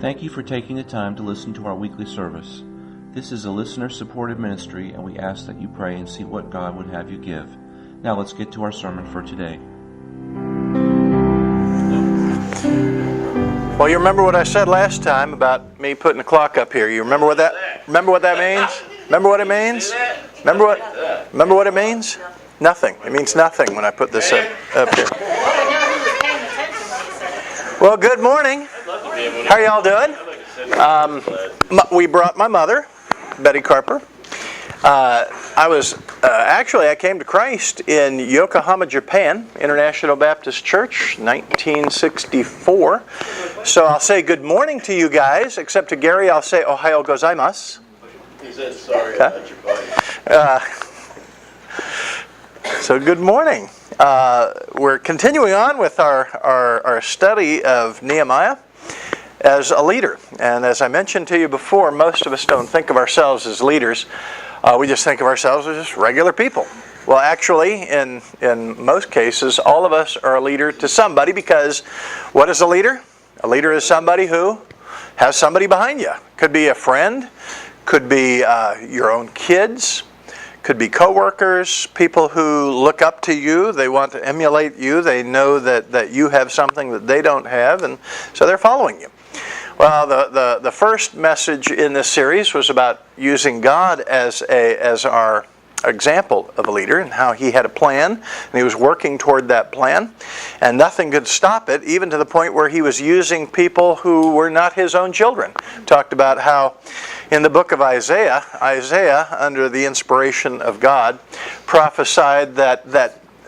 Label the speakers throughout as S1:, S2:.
S1: Thank you for taking the time to listen to our weekly service. This is a listener-supported ministry, and we ask that you pray and see what God would have you give. Now let's get to our sermon for today.
S2: Well, you remember what I said last time about me putting the clock up here. You remember what that means? Remember what it means? Remember what it means? Nothing. It means nothing when I put this up here. Well, good morning. How are y'all doing? We brought my mother, Betty Carper. I came to Christ in Yokohama, Japan, International Baptist Church, 1964. So I'll say good morning to you guys, except to Gary I'll say Ohayo gozaimasu.
S3: He said sorry about your body.
S2: So good morning. We're continuing on with our study of Nehemiah as a leader. And as I mentioned to you before, most of us don't think of ourselves as leaders. We just think of ourselves as just regular people. Well, actually, in most cases, all of us are a leader to somebody, because what is a leader? A leader is somebody who has somebody behind you. Could be a friend, could be your own kids, could be coworkers, people who look up to you, they want to emulate you, they know that you have something that they don't have, and so they're following you. Well, the first message in this series was about using God as our example of a leader, and how he had a plan and he was working toward that plan, and nothing could stop it, even to the point where he was using people who were not his own children. Talked about how in the book of Isaiah, under the inspiration of God, prophesied that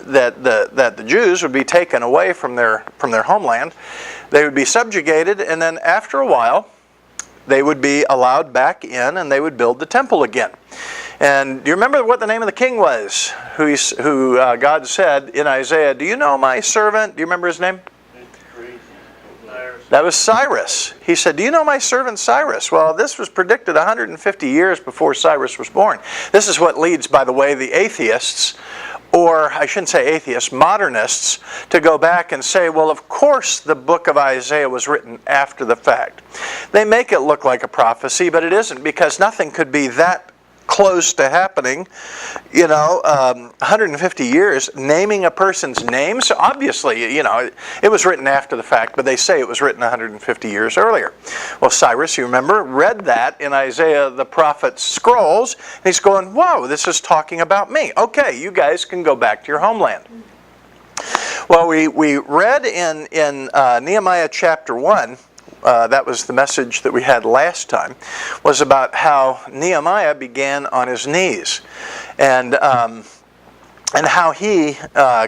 S2: the Jews would be taken away from their homeland. They would be subjugated, and then after a while they would be allowed back in, and they would build the temple again. And do you remember what the name of the king was, who God said in Isaiah, "Do you know my servant?" Do you remember his name? That was Cyrus. He said, "Do you know my servant Cyrus?" Well, this was predicted 150 years before Cyrus was born. This is what leads, by the way, the atheists, or I shouldn't say atheists, modernists, to go back and say, well, of course the book of Isaiah was written after the fact. They make it look like a prophecy, but it isn't, because nothing could be that close to happening, 150 years, naming a person's name. So obviously, it was written after the fact, but they say it was written 150 years earlier. Well, Cyrus, you remember, read that in Isaiah the prophet's scrolls, and he's going, whoa, this is talking about me. Okay, you guys can go back to your homeland. Well, we read in Nehemiah chapter 1, that was the message that we had last time, was about how Nehemiah began on his knees, and how he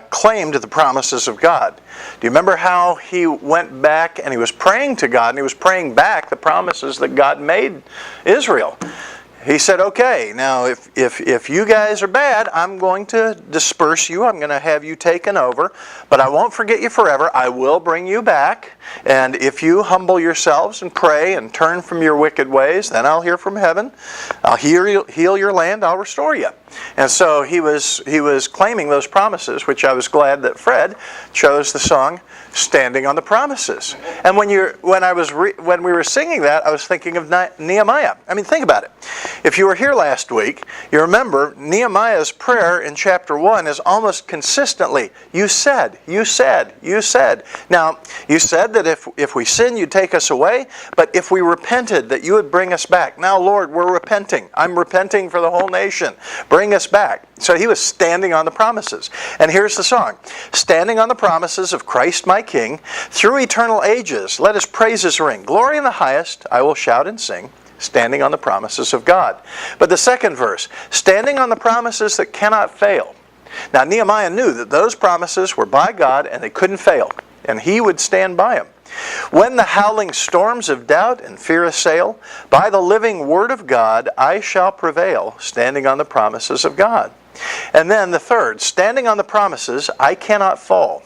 S2: claimed the promises of God. Do you remember how he went back and he was praying to God, and he was praying back the promises that God made Israel? He said, okay, now if you guys are bad, I'm going to disperse you. I'm going to have you taken over, but I won't forget you forever. I will bring you back. And if you humble yourselves and pray and turn from your wicked ways, then I'll hear from heaven. I'll heal your land. I'll restore you. And so he was claiming those promises, which I was glad that Fred chose the song "Standing on the Promises." And when we were singing that, I was thinking of Nehemiah. I mean, think about it. If you were here last week, you remember Nehemiah's prayer in chapter 1 is almost consistently, you said, you said, you said. Now, you said that if we sin, you'd take us away, but if we repented, that you would bring us back. Now, Lord, we're repenting. I'm repenting for the whole nation. Bring us back. So he was standing on the promises. And here's the song. Standing on the promises of Christ my King, through eternal ages, let his praises ring. Glory in the highest, I will shout and sing. Standing on the promises of God. But the second verse, standing on the promises that cannot fail. Now Nehemiah knew that those promises were by God and they couldn't fail, and he would stand by them. When the howling storms of doubt and fear assail, by the living word of God I shall prevail, standing on the promises of God. And then the third, standing on the promises I cannot fall.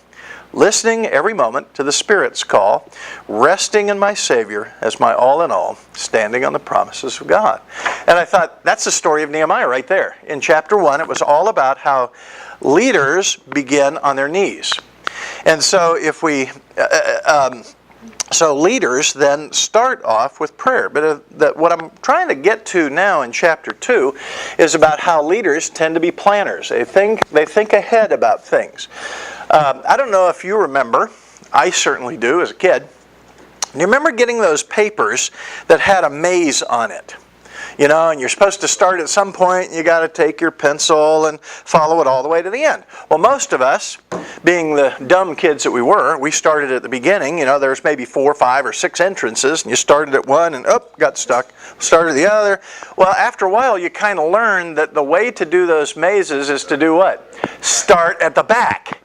S2: Listening every moment to the Spirit's call, resting in my Savior as my all in all, standing on the promises of God. And I thought, that's the story of Nehemiah right there. In chapter 1, it was all about how leaders begin on their knees. And so if we So leaders then start off with prayer. But what I'm trying to get to now in chapter 2 is about how leaders tend to be planners. They think ahead about things. I don't know if you remember, I certainly do as a kid. Do you remember getting those papers that had a maze on it? You know, and you're supposed to start at some point, and you got to take your pencil and follow it all the way to the end. Well, most of us, being the dumb kids that we started at the beginning. You know, there's maybe 4, 5, or 6 entrances, and you started at one and got stuck. Started the other. Well, after a while, you kind of learn that the way to do those mazes is to do what? Start at the back.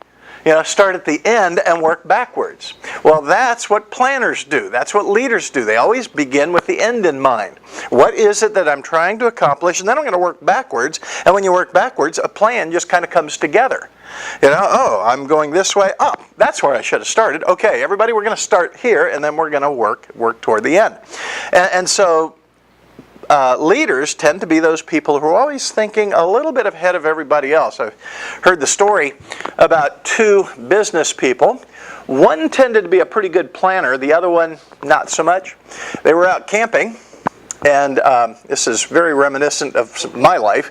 S2: You know, start at the end and work backwards. Well, that's what planners do. That's what leaders do. They always begin with the end in mind. What is it that I'm trying to accomplish? And then I'm going to work backwards. And when you work backwards, a plan just kind of comes together. You know, I'm going this way. Oh, that's where I should have started. Okay, everybody, we're going to start here, and then we're going to work toward the end. And so leaders tend to be those people who are always thinking a little bit ahead of everybody else. I've heard the story about 2 business people. One tended to be a pretty good planner, the other one not so much. They were out camping, and this is very reminiscent of my life.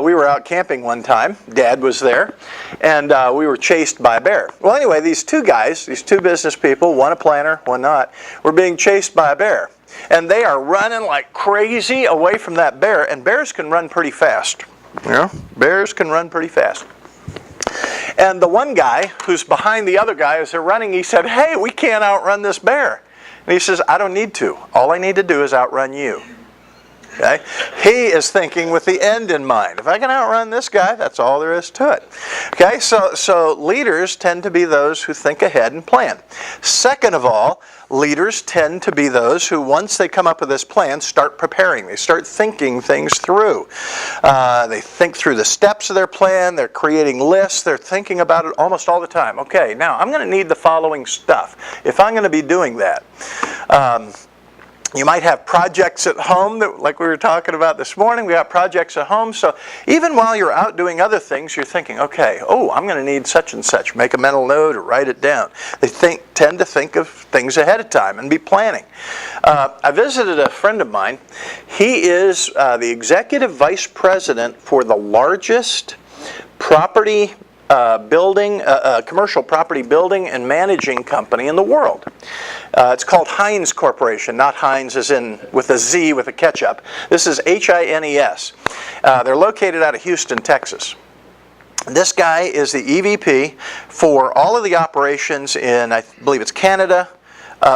S2: We were out camping one time. Dad was there, and we were chased by a bear. Well, anyway, these 2 guys, these 2 business people, one a planner, one not, were being chased by a bear. And they are running like crazy away from that bear. And bears can run pretty fast. You know, bears can run pretty fast. And the one guy who's behind the other guy as they're running, he said, "Hey, we can't outrun this bear." And he says, "I don't need to. All I need to do is outrun you." Okay? He is thinking with the end in mind. If I can outrun this guy, that's all there is to it. Okay, so leaders tend to be those who think ahead and plan. Second of all, leaders tend to be those who, once they come up with this plan, start preparing. They start thinking things through. They think through the steps of their plan. They're creating lists. They're thinking about it almost all the time. Okay, now I'm going to need the following stuff if I'm going to be doing that. You might have projects at home, that, like we were talking about this morning. We have projects at home. So even while you're out doing other things, you're thinking, okay, I'm going to need such and such. Make a mental note or write it down. They tend to think of things ahead of time and be planning. I visited a friend of mine. He is the executive vice president for the largest property commercial property building and managing company in the world. It's called Hines Corporation, not Hines as in with a Z with a ketchup. This is Hines. They're located out of Houston, Texas. This guy is the EVP for all of the operations in, I believe it's Canada,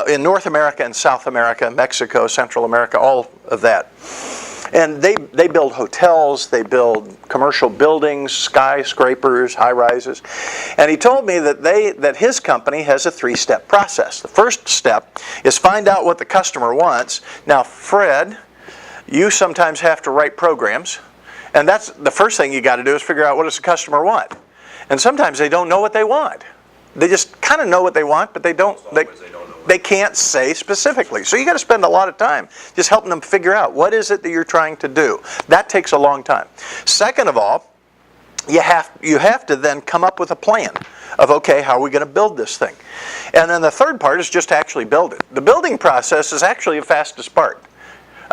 S2: in North America and South America, Mexico, Central America, all of that. And they build hotels, they build commercial buildings, skyscrapers, high-rises. And he told me that his company has a 3-step process. The first step is find out what the customer wants. Now, Fred, you sometimes have to write programs. And that's the first thing you got to do is figure out what does the customer want. And sometimes they don't know what they want. They just kind of know what they want, but they can't say specifically. So you got to spend a lot of time just helping them figure out what is it that you're trying to do. That takes a long time. Second of all, you have to then come up with a plan of, okay, how are we going to build this thing? And then the third part is just to actually build it. The building process is actually the fastest part.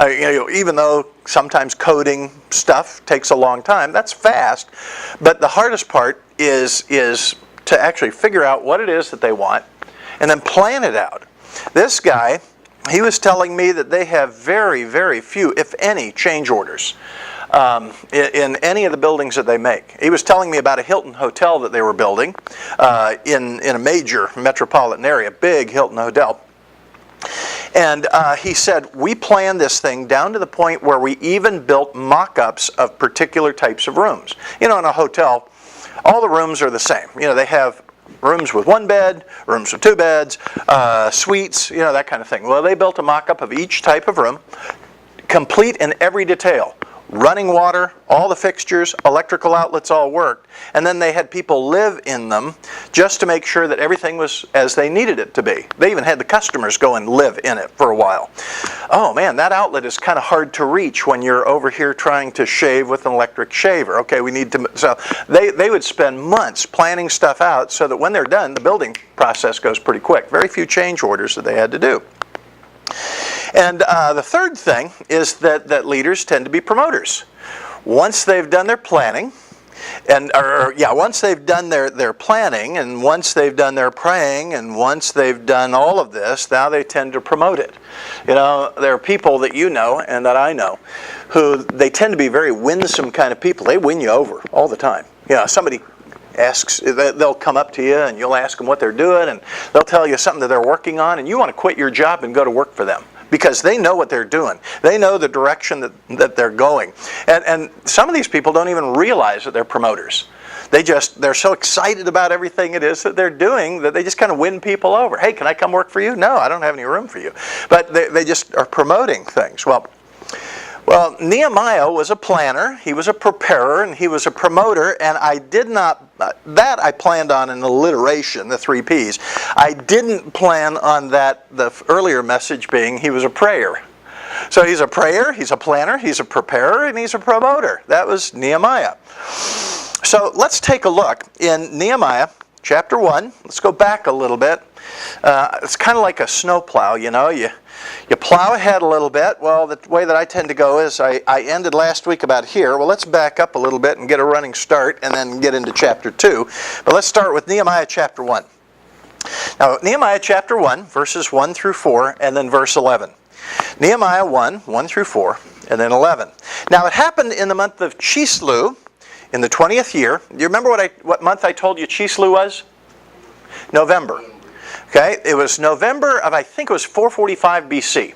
S2: Even though sometimes coding stuff takes a long time, that's fast. But the hardest part is to actually figure out what it is that they want and then plan it out. This guy, he was telling me that they have very, very few, if any, change orders in any of the buildings that they make. He was telling me about a Hilton hotel that they were building in a major metropolitan area, big Hilton hotel. And he said, we planned this thing down to the point where we even built mock-ups of particular types of rooms. In a hotel, all the rooms are the same. They have rooms with 1 bed, rooms with 2 beds, suites, that kind of thing. Well, they built a mock-up of each type of room, complete in every detail. running water, all the fixtures, electrical outlets all worked. And then they had people live in them just to make sure that everything was as they needed it to be. They even had the customers go and live in it for a while. Oh man, that outlet is kind of hard to reach when you're over here trying to shave with an electric shaver. Okay, we need to... So they would spend months planning stuff out so that when they're done, the building process goes pretty quick. Very few change orders that they had to do. And the third thing is that leaders tend to be promoters. Once they've done their planning, once they've done their planning, and once they've done their praying, and once they've done all of this, now they tend to promote it. You know, there are people that you know and that I know who they tend to be very winsome kind of people. They win you over all the time. You know, somebody asks, they'll come up to you and you'll ask them what they're doing, and they'll tell you something that they're working on, and you want to quit your job and go to work for them because they know what they're doing. They know the direction that they're going. And some of these people don't even realize that they're promoters. They're so excited about everything it is that they're doing that they just kind of win people over. Hey, can I come work for you? No, I don't have any room for you. But they just are promoting things. Well, Nehemiah was a planner, he was a preparer, and he was a promoter, and I planned on in alliteration, the 3 Ps. I didn't plan on the earlier message being he was a prayer. So he's a prayer, he's a planner, he's a preparer, and he's a promoter. That was Nehemiah. So let's take a look in Nehemiah chapter 1. Let's go back a little bit. It's kind of like a snowplow, you know. You plow ahead a little bit. Well, the way that I tend to go is I ended last week about here. Well, let's back up a little bit and get a running start and then get into chapter 2. But let's start with Nehemiah chapter 1. Now, Nehemiah chapter 1, verses 1 through 4, and then verse 11. Nehemiah 1, 1 through 4, and then 11. Now, it happened in the month of Chislev, in the 20th year. Do you remember what month I told you Chislev was? November. Okay, it was November of, I think it was 445 BC.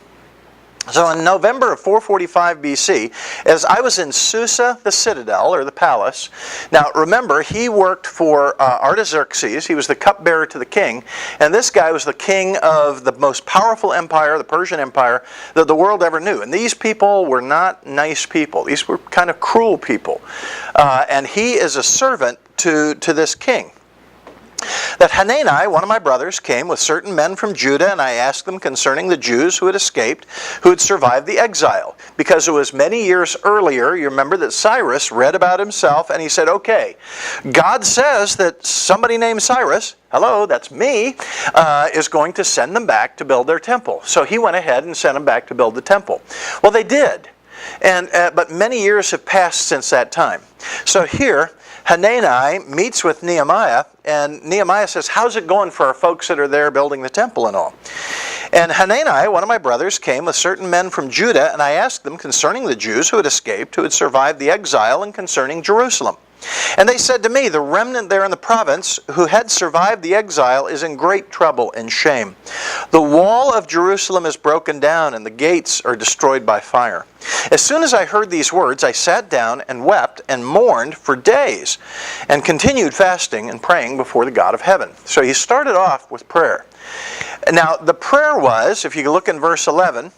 S2: So in November of 445 BC, as I was in Susa, the citadel, or the palace. Now remember, he worked for Artaxerxes. He was the cupbearer to the king. And this guy was the king of the most powerful empire, the Persian Empire, that the world ever knew. And these people were not nice people. These were kind of cruel people. And he is a servant to this king. That Hanani, one of my brothers, came with certain men from Judah, and I asked them concerning the Jews who had escaped, who had survived the exile. Because it was many years earlier, you remember that Cyrus read about himself, and he said, okay, God says that somebody named Cyrus, hello, that's me, is going to send them back to build their temple. So he went ahead and sent them back to build the temple. Well, they did. But many years have passed since that time. So here, Hanani meets with Nehemiah, and Nehemiah says, how's it going for our folks that are there building the temple and all? And Hanani, one of my brothers, came with certain men from Judah, and I asked them concerning the Jews who had escaped, who had survived the exile, and concerning Jerusalem. And they said to me, the remnant there in the province who had survived the exile is in great trouble and shame. The wall of Jerusalem is broken down, and the gates are destroyed by fire. As soon as I heard these words, I sat down and wept and mourned for days, and continued fasting and praying before the God of heaven. So he started off with prayer. Now the prayer was, if you look in verse 11,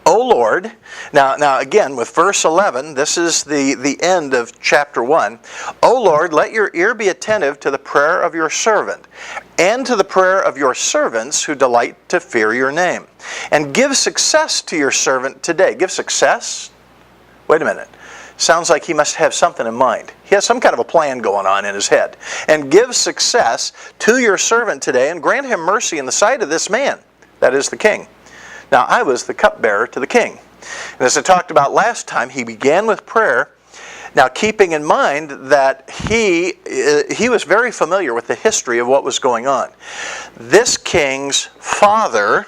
S2: O Lord, now again with verse 11, this is the end of chapter 1. O Lord, let your ear be attentive to the prayer of your servant, and to the prayer of your servants who delight to fear your name. And give success to your servant today. Give success? Wait a minute. Sounds like he must have something in mind. He has some kind of a plan going on in his head. And give success to your servant today, and grant him mercy in the sight of this man, that is the king. Now, I was the cupbearer to the king. And as I talked about last time, he began with prayer. Now, keeping in mind that he was very familiar with the history of what was going on. This king's father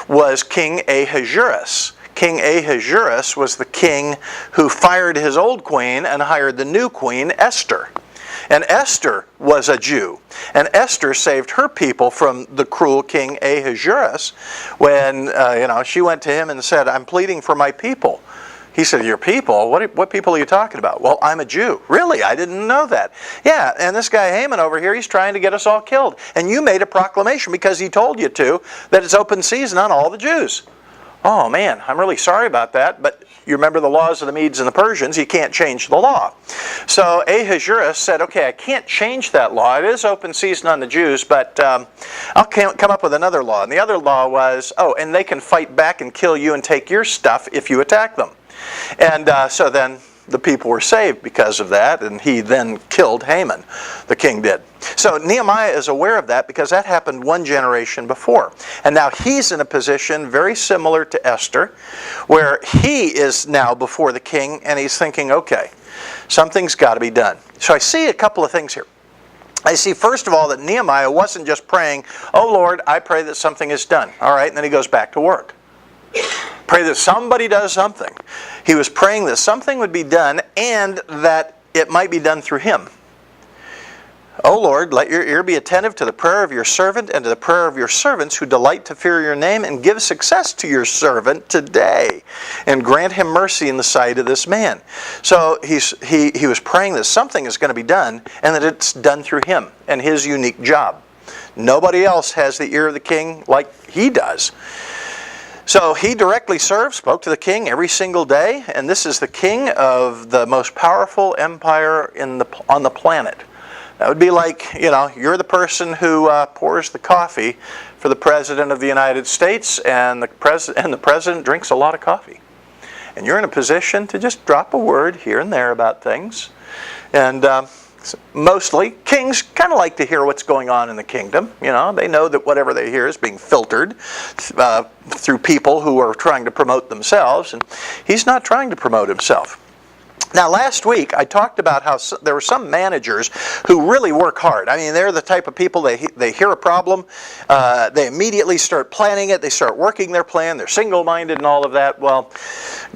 S2: was King Ahasuerus. King Ahasuerus was the king who fired his old queen and hired the new queen, Esther. And Esther was a Jew. And Esther saved her people from the cruel King Ahasuerus when she went to him and said, I'm pleading for my people. He said, your people? What people are you talking about? Well, I'm a Jew. Really? I didn't know that. Yeah, and this guy Haman over here, he's trying to get us all killed. And you made a proclamation because he told you to, that it's open season on all the Jews. Oh man, I'm really sorry about that, but you remember the laws of the Medes and the Persians, you can't change the law. So Ahasuerus said, okay, I can't change that law. It is open season on the Jews, but I'll come up with another law. And the other law was, and they can fight back and kill you and take your stuff if you attack them. And so then the people were saved because of that, and he then killed Haman, the king did. So Nehemiah is aware of that because that happened one generation before. And now he's in a position very similar to Esther, where he is now before the king, and he's thinking, okay, something's got to be done. So I see a couple of things here. I see, first of all, that Nehemiah wasn't just praying, oh Lord, I pray that something is done. All right, and then he goes back to work. Pray that somebody does something. He was praying that something would be done and that it might be done through him. O Lord, let your ear be attentive to the prayer of your servant and to the prayer of your servants who delight to fear your name, and give success to your servant today, and grant him mercy in the sight of this man. So he was praying that something is going to be done and that it's done through him and his unique job. Nobody else has the ear of the king like he does. So he directly served, spoke to the king every single day, and this is the king of the most powerful empire on the planet. That would be like, you're the person who pours the coffee for the President of the United States, and the President drinks a lot of coffee. And you're in a position to just drop a word here and there about things. And mostly, kings kind of like to hear what's going on in the kingdom. They know that whatever they hear is being filtered through people who are trying to promote themselves, and he's not trying to promote himself. Now, last week, I talked about how there were some managers who really work hard. I mean, they're the type of people, they hear a problem, they immediately start planning it, they start working their plan, they're single-minded and all of that. Well,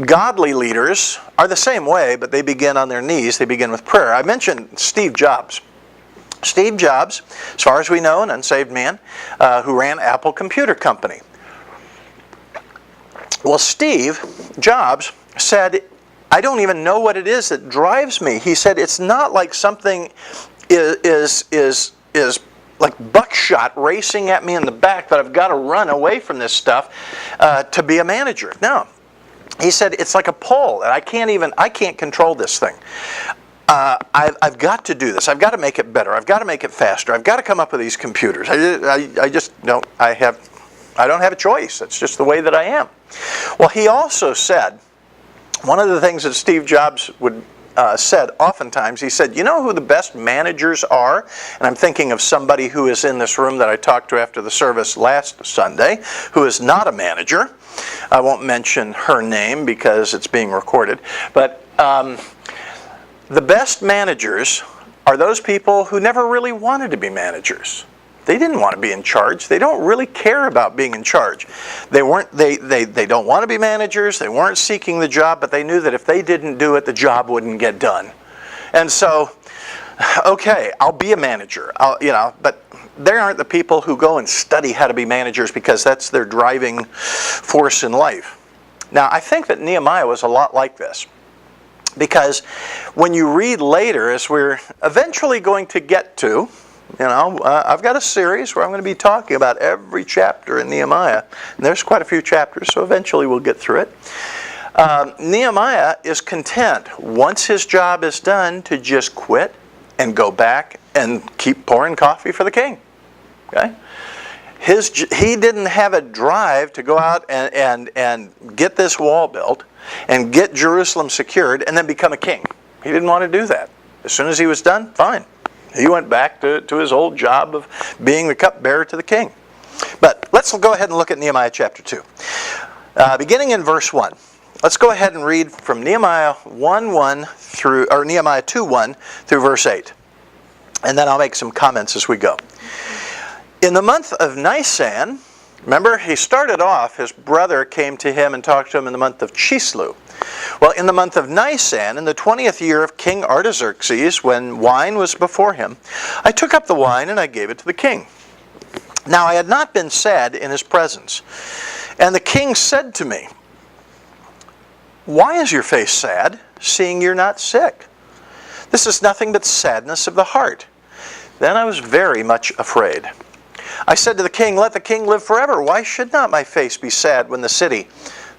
S2: godly leaders are the same way, but they begin on their knees, they begin with prayer. I mentioned Steve Jobs. Steve Jobs, as far as we know, an unsaved man who ran Apple Computer Company. Well, Steve Jobs said, I don't even know what it is that drives me. He said, it's not like something is like buckshot racing at me in the back that I've got to run away from this stuff to be a manager. No. He said, it's like a pull, and I can't control this thing. I've got to do this. I've got to make it better. I've got to make it faster. I've got to come up with these computers. I just don't. I don't have a choice. That's just the way that I am. Well, he also said, one of the things that Steve Jobs said oftentimes, he said, you know who the best managers are? And I'm thinking of somebody who is in this room that I talked to after the service last Sunday, who is not a manager. I won't mention her name because it's being recorded. But the best managers are those people who never really wanted to be managers. They didn't want to be in charge. They don't really care about being in charge. They don't want to be managers. They weren't seeking the job, but they knew that if they didn't do it, the job wouldn't get done. And so, okay, I'll be a manager. But they aren't the people who go and study how to be managers because that's their driving force in life. Now, I think that Nehemiah was a lot like this. Because when you read later, as we're eventually going to get to, I've got a series where I'm going to be talking about every chapter in Nehemiah. And there's quite a few chapters, so eventually we'll get through it. Nehemiah is content, once his job is done, to just quit and go back and keep pouring coffee for the king. Okay? He didn't have a drive to go out and get this wall built and get Jerusalem secured and then become a king. He didn't want to do that. As soon as he was done, fine. He went back to his old job of being the cupbearer to the king. But let's go ahead and look at Nehemiah chapter 2. Beginning in verse 1. Let's go ahead and read from Nehemiah 2:1 through verse 8. And then I'll make some comments as we go. In the month of Nisan, remember, he started off, his brother came to him and talked to him in the month of Chislev. Well, in the month of Nisan, in the 20th year of King Artaxerxes, when wine was before him, I took up the wine and I gave it to the king. Now I had not been sad in his presence. And the king said to me, why is your face sad, seeing you're not sick? This is nothing but sadness of the heart. Then I was very much afraid. I said to the king, let the king live forever. Why should not my face be sad when the city,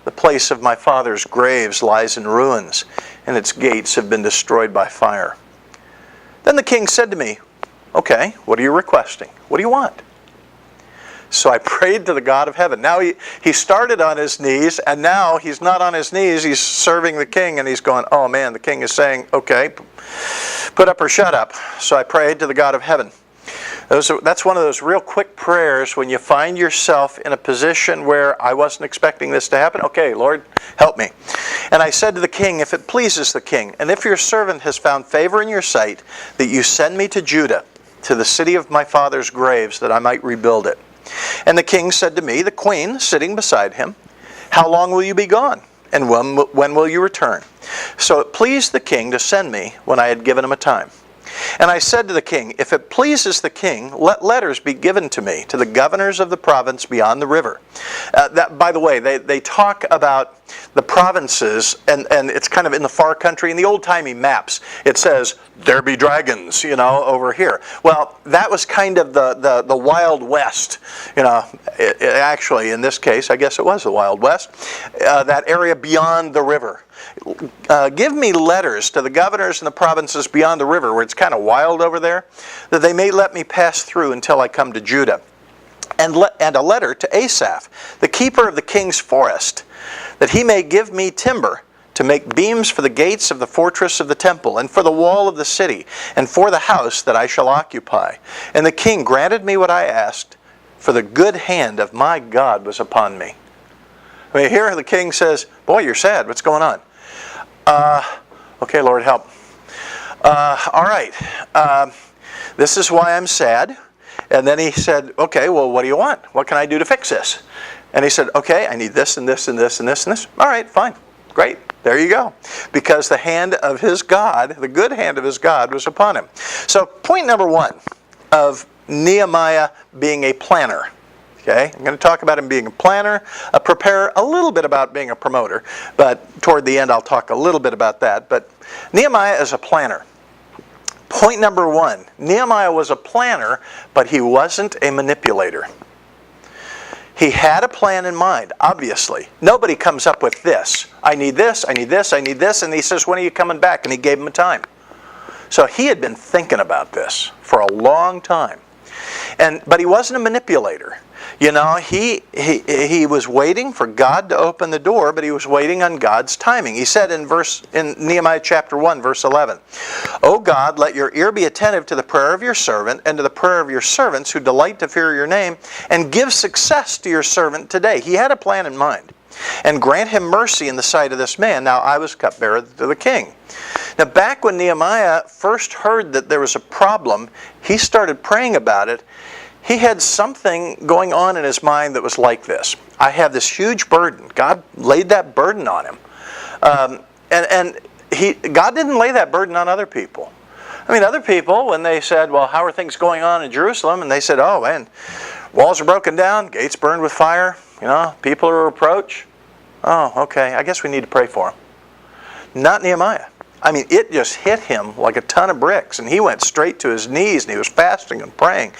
S2: the place of my father's graves lies in ruins, and its gates have been destroyed by fire." Then the king said to me, "Okay, what are you requesting? What do you want?" So I prayed to the God of heaven. Now he started on his knees, and now he's not on his knees. He's serving the king, and he's going, "Oh man," the king is saying, "Okay, put up or shut up." So I prayed to the God of heaven. That's one of those real quick prayers when you find yourself in a position where I wasn't expecting this to happen. "Okay, Lord, help me." And I said to the king, "If it pleases the king, and if your servant has found favor in your sight, that you send me to Judah, to the city of my father's graves, that I might rebuild it." And the king said to me, the queen sitting beside him, "How long will you be gone? And when will you return?" So it pleased the king to send me when I had given him a time. And I said to the king, "If it pleases the king, let letters be given to me, to the governors of the province beyond the river." By the way, they talk about the provinces, and it's kind of in the far country. In the old-timey maps, it says, "There be dragons," over here. Well, that was kind of the Wild West. Actually, in this case, I guess it was the Wild West. That area beyond the river. "Give me letters to the governors in the provinces beyond the river," where it's kind of wild over there, "that they may let me pass through until I come to Judah. And a letter to Asaph, the keeper of the king's forest, that he may give me timber to make beams for the gates of the fortress of the temple, and for the wall of the city, and for the house that I shall occupy." And the king granted me what I asked, for the good hand of my God was upon me. I mean, here the king says, "Boy, you're sad. What's going on?" "Okay, Lord, help." "All right. This is why I'm sad." And then he said, "Okay, well, what do you want? What can I do to fix this?" And he said, "Okay, I need this and this and this and this and this." "All right, fine. Great. There you go." Because the hand of his God, the good hand of his God, was upon him. So point number one of Nehemiah being a planner. Okay, I'm going to talk about him being a planner, a preparer, a little bit about being a promoter, but toward the end I'll talk a little bit about that. But Nehemiah is a planner. Point number one, Nehemiah was a planner, but he wasn't a manipulator. He had a plan in mind, obviously. Nobody comes up with this. "I need this, I need this, I need this," and he says, "When are you coming back?" And he gave him a time. So he had been thinking about this for a long time. But he wasn't a manipulator. He was waiting for God to open the door, but he was waiting on God's timing. He said in Nehemiah chapter 1, verse 11, "O God, let your ear be attentive to the prayer of your servant and to the prayer of your servants who delight to fear your name, and give success to your servant today." He had a plan in mind. "And grant him mercy in the sight of this man. Now I was cupbearer to the king." Now back when Nehemiah first heard that there was a problem, he started praying about it. He had something going on in his mind that was like this. I have this huge burden. God laid that burden on him. God didn't lay that burden on other people. I mean, other people, when they said, "Well, how are things going on in Jerusalem?" And they said, "Oh, man, walls are broken down, gates burned with fire, people are reproach." "Oh, okay, I guess we need to pray for him." Not Nehemiah. I mean, it just hit him like a ton of bricks, and he went straight to his knees, and he was fasting and praying.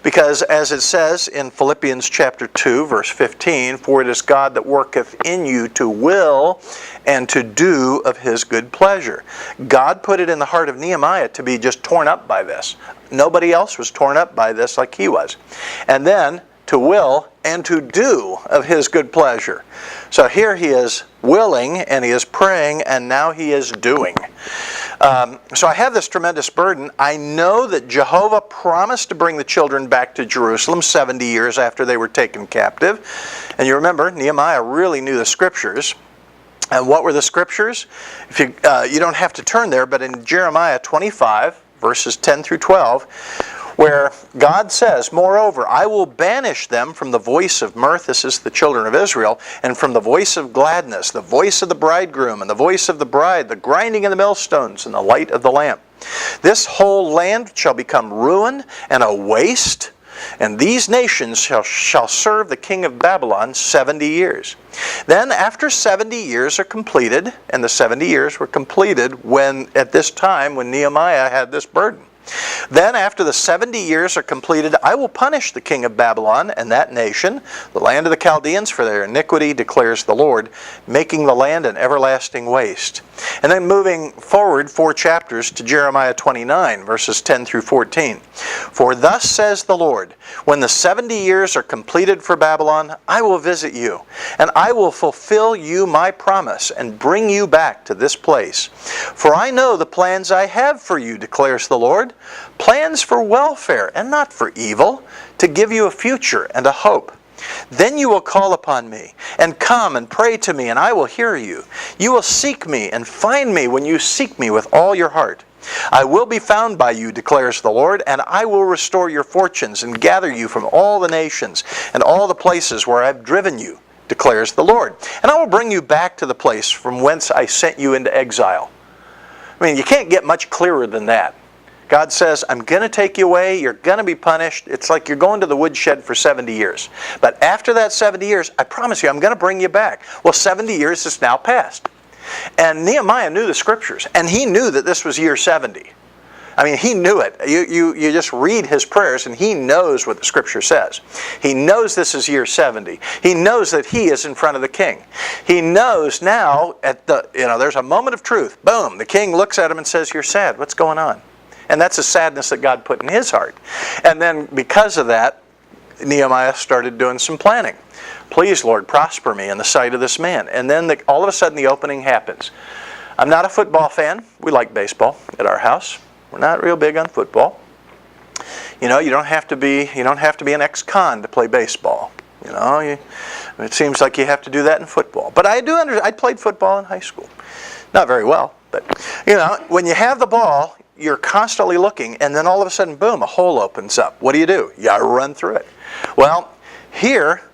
S2: Because as it says in Philippians chapter 2, verse 15, "For it is God that worketh in you to will and to do of his good pleasure." God put it in the heart of Nehemiah to be just torn up by this. Nobody else was torn up by this like he was. And then to will and to do of his good pleasure. So here he is willing, and he is praying, and now he is doing. So I have this tremendous burden. I know that Jehovah promised to bring the children back to Jerusalem 70 years after they were taken captive. And you remember, Nehemiah really knew the scriptures. And what were the scriptures? If you don't have to turn there, but in Jeremiah 25, verses 10 through 12, where God says, "Moreover, I will banish them from the voice of mirth," this is the children of Israel, "and from the voice of gladness, the voice of the bridegroom, and the voice of the bride, the grinding of the millstones, and the light of the lamp. This whole land shall become ruin and a waste, and these nations shall serve the king of Babylon 70 years. Then after 70 years are completed," and the 70 years were completed at this time when Nehemiah had this burden. Then after the 70 years are completed, I will punish the king of Babylon and that nation, the land of the Chaldeans, for their iniquity, declares the Lord, making the land an everlasting waste. And then moving forward 4 chapters to Jeremiah 29, verses 10 through 14. For thus says the Lord, when the 70 years are completed for Babylon, I will visit you, and I will fulfill you my promise, and bring you back to this place. For I know the plans I have for you, declares the Lord, plans for welfare and not for evil, to give you a future and a hope. Then you will call upon me, and come and pray to me, and I will hear you. You will seek me and find me when you seek me with all your heart. I will be found by you, declares the Lord, and I will restore your fortunes and gather you from all the nations and all the places where I have driven you, declares the Lord. And I will bring you back to the place from whence I sent you into exile. I mean, you can't get much clearer than that. God says, I'm going to take you away, you're going to be punished. It's like you're going to the woodshed for 70 years. But after that 70 years, I promise you, I'm going to bring you back. Well, 70 years has now passed. And Nehemiah knew the scriptures, and he knew that this was year 70. I mean, he knew it. You just read his prayers, and he knows what the scripture says. He knows this is year 70. He knows that he is in front of the king. He knows now, there's a moment of truth. Boom, the king looks at him and says, you're sad. What's going on? And that's a sadness that God put in his heart. And then because of that, Nehemiah started doing some planning. Please, Lord, prosper me in the sight of this man. And then all of a sudden the opening happens. I'm not a football fan. We like baseball at our house. We're not real big on football. You don't have to be an ex-con to play baseball. It seems like you have to do that in football. But I played football in high school. Not very well, but when you have the ball, you're constantly looking, and then all of a sudden, boom, a hole opens up. What do? You gotta run through it. Well, here,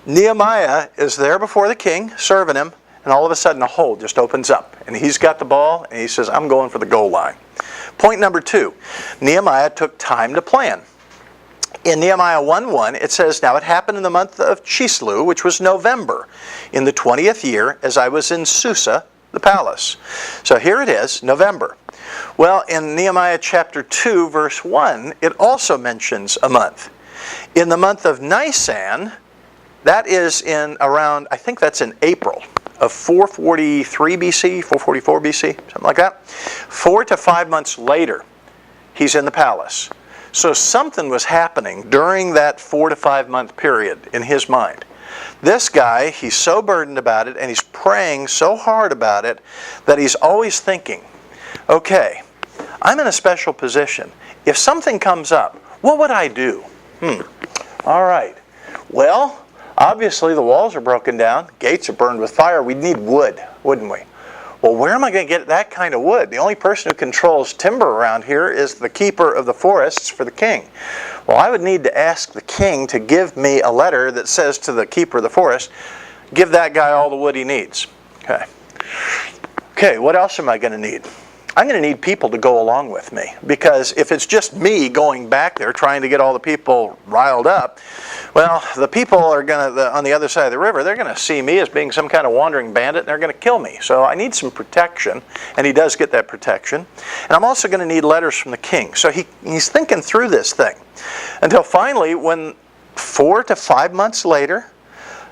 S2: Nehemiah is there before the king, serving him, and all of a sudden a hole just opens up. And he's got the ball, and he says, I'm going for the goal line. Point number 2, Nehemiah took time to plan. In Nehemiah 1:1, it says, Now it happened in the month of Chislev, which was November, in the 20th year, as I was in Susa, the palace. So here it is, November. Well, in Nehemiah chapter 2, verse 1, it also mentions a month. In the month of Nisan, that is in around, I think that's in April of 443 BC, 444 BC, something like that. 4 to 5 months later, he's in the palace. So something was happening during that 4 to 5 month period in his mind. This guy, he's so burdened about it, and he's praying so hard about it, that he's always thinking, okay, I'm in a special position. If something comes up, what would I do? All right. Well, obviously the walls are broken down, gates are burned with fire. We'd need wood, wouldn't we? Well, where am I going to get that kind of wood? The only person who controls timber around here is the keeper of the forests for the king. Well, I would need to ask the king to give me a letter that says to the keeper of the forest, give that guy all the wood he needs. Okay, what else am I going to need? I'm going to need people to go along with me, because if it's just me going back there trying to get all the people riled up, well, the people are on the other side of the river, they're going to see me as being some kind of wandering bandit, and they're going to kill me. So I need some protection, and he does get that protection. And I'm also going to need letters from the king. So he's thinking through this thing until finally, when 4 to 5 months later,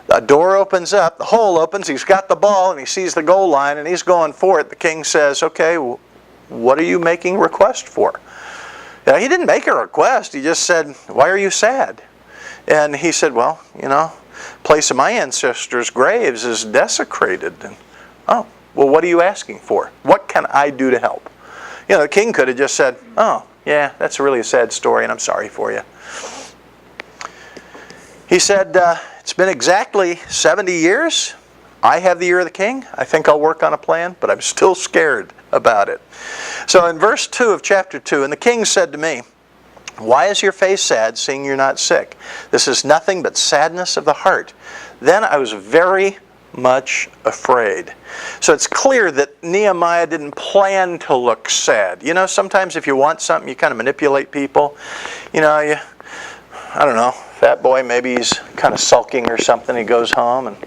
S2: the door opens up, the hole opens, he's got the ball, and he sees the goal line, and he's going for it. The king says, okay, what are you making request for? Now, he didn't make a request. He just said, why are you sad? And he said, well, place of my ancestors' graves is desecrated. And, oh, well, what are you asking for? What can I do to help? The king could have just said, oh, yeah, that's really a sad story, and I'm sorry for you. He said, it's been exactly 70 years. I have the ear of the king. I think I'll work on a plan, but I'm still scared about it. So in verse 2 of chapter 2, and the king said to me, why is your face sad, seeing you're not sick? This is nothing but sadness of the heart. Then I was very much afraid. So it's clear that Nehemiah didn't plan to look sad. Sometimes if you want something, you kind of manipulate people. I don't know, fat boy, maybe he's kind of sulking or something. He goes home and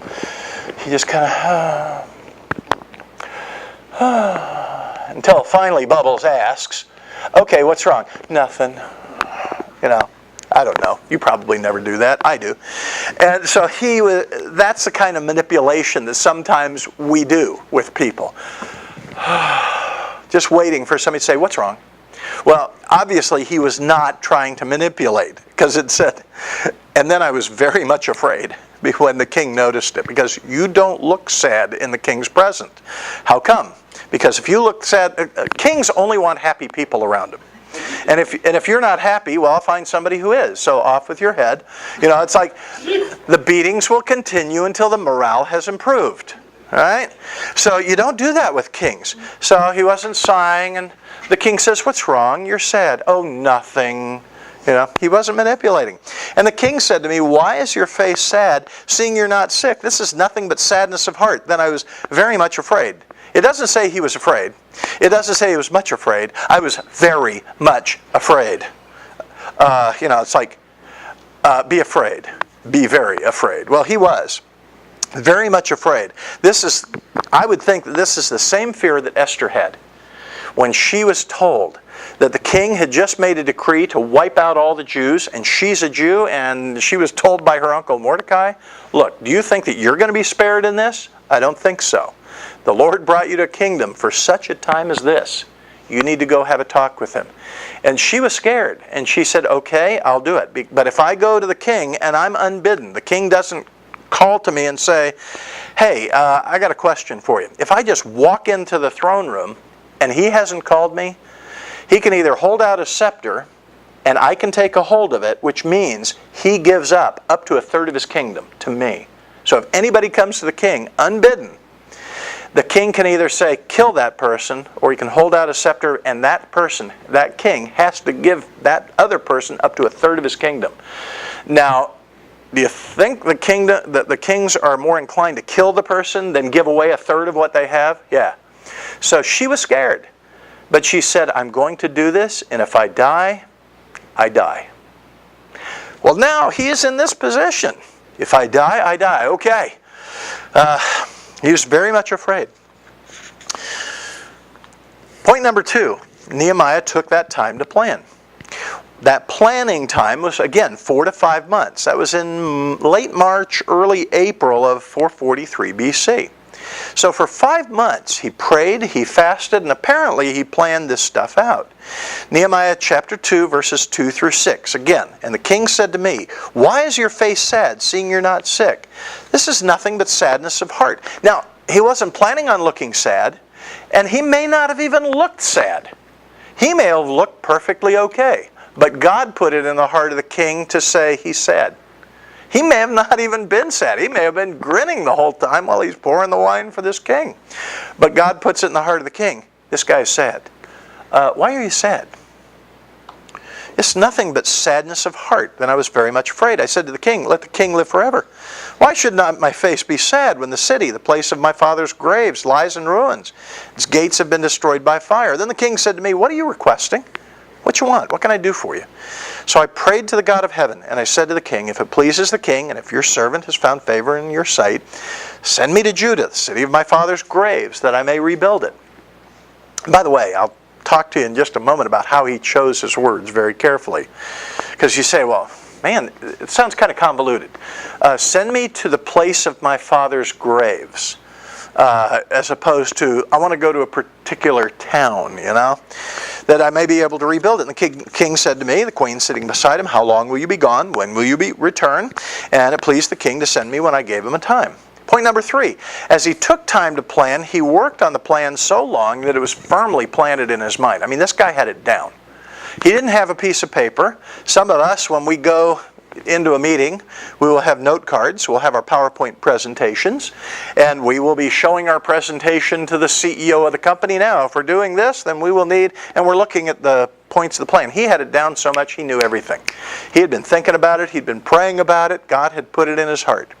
S2: he just kind of, until finally Bubbles asks, Okay, what's wrong? Nothing. I don't know. You probably never do that. I do. And so that's the kind of manipulation that sometimes we do with people. Just waiting for somebody to say, what's wrong? Well, obviously he was not trying to manipulate, because it said, and then I was very much afraid when the king noticed it, because you don't look sad in the king's presence. How come? Because if you look sad, kings only want happy people around them. And if you're not happy, well, I'll find somebody who is. So off with your head. It's like the beatings will continue until the morale has improved. All right? So you don't do that with kings. So he wasn't sighing, and the king says, what's wrong? You're sad. Oh, nothing. He wasn't manipulating. And the king said to me, why is your face sad, seeing you're not sick? This is nothing but sadness of heart. Then I was very much afraid. It doesn't say he was afraid. It doesn't say he was much afraid. I was very much afraid. It's like, be afraid. Be very afraid. Well, he was very much afraid. I would think that this is the same fear that Esther had when she was told that the king had just made a decree to wipe out all the Jews, and she's a Jew, and she was told by her uncle Mordecai, look, do you think that you're going to be spared in this? I don't think so. The Lord brought you to a kingdom for such a time as this. You need to go have a talk with him. And she was scared, and she said, okay, I'll do it. But if I go to the king and I'm unbidden, the king doesn't call to me and say, hey, I got a question for you. If I just walk into the throne room and he hasn't called me, he can either hold out a scepter and I can take a hold of it, which means he gives up to a third of his kingdom to me. So if anybody comes to the king unbidden, the king can either say, kill that person, or he can hold out a scepter, and that person, that king, has to give that other person up to a third of his kingdom. Now, do you think the kings are more inclined to kill the person than give away a third of what they have? Yeah. So she was scared. But she said, I'm going to do this, and if I die, I die. Well, now he is in this position. If I die, I die. Okay. He was very much afraid. Point number 2, Nehemiah took that time to plan. That planning time was, again, 4 to 5 months. That was in late March, early April of 443 BC. So for 5 months, he prayed, he fasted, and apparently he planned this stuff out. Nehemiah chapter 2, verses 2 through 6. Again, and the king said to me, why is your face sad, seeing you're not sick? This is nothing but sadness of heart. Now, he wasn't planning on looking sad, and he may not have even looked sad. He may have looked perfectly okay, but God put it in the heart of the king to say he's sad. He may have not even been sad. He may have been grinning the whole time while he's pouring the wine for this king. But God puts it in the heart of the king. This guy is sad. Why are you sad? It's nothing but sadness of heart. Then I was very much afraid. I said to the king, let the king live forever. Why should not my face be sad when the city, the place of my father's graves, lies in ruins? Its gates have been destroyed by fire. Then the king said to me, what are you requesting? What you want? What can I do for you? So I prayed to the God of heaven, and I said to the king, if it pleases the king, and if your servant has found favor in your sight, send me to Judah, the city of my father's graves, that I may rebuild it. And by the way, I'll talk to you in just a moment about how he chose his words very carefully. Because you say, well, man, it sounds kind of convoluted. Send me to the place of my father's graves. As opposed to, I want to go to a particular town, that I may be able to rebuild it. And the king said to me, the queen sitting beside him, how long will you be gone? When will you return? And it pleased the king to send me when I gave him a time. Point number 3, as he took time to plan, he worked on the plan so long that it was firmly planted in his mind. I mean, this guy had it down. He didn't have a piece of paper. Some of us, when we go into a meeting, we will have note cards, we'll have our PowerPoint presentations, and we will be showing our presentation to the CEO of the company. Now, if we're doing this, then we will need, and we're looking at the points of the plan. He had it down so much he knew everything. He had been thinking about it, he'd been praying about it, God had put it in his heart.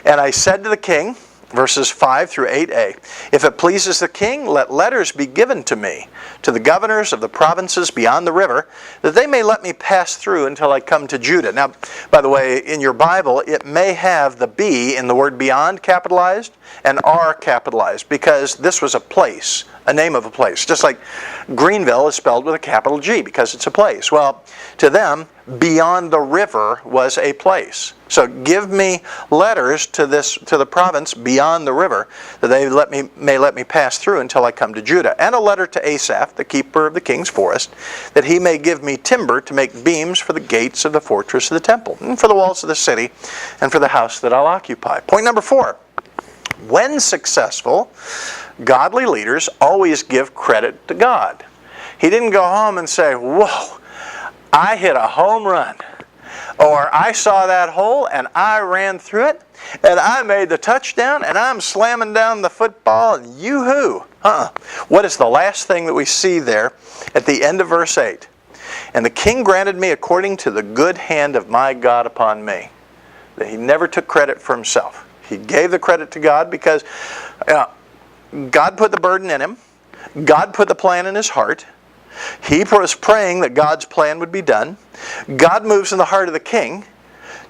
S2: And I said to the king, Verses 5 through 8a. If it pleases the king, let letters be given to me, to the governors of the provinces beyond the river, that they may let me pass through until I come to Judah. Now, by the way, in your Bible, it may have the B in the word beyond capitalized and R capitalized, because this was a place, a name of a place. Just like Greenville is spelled with a capital G because it's a place. Well, to them, beyond the river was a place. So give me letters to the province beyond the river, that they may let me pass through until I come to Judah. And a letter to Asaph, the keeper of the king's forest, that he may give me timber to make beams for the gates of the fortress of the temple, and for the walls of the city, and for the house that I'll occupy. Point number 4. When successful, godly leaders always give credit to God. He didn't go home and say, whoa, I hit a home run. Or I saw that hole and I ran through it and I made the touchdown and I'm slamming down the football and yoo-hoo. What is the last thing that we see there at the end of verse 8? And the king granted me according to the good hand of my God upon me. That he never took credit for himself. He gave the credit to God because God put the burden in him. God put the plan in his heart. He was praying that God's plan would be done. God moves in the heart of the king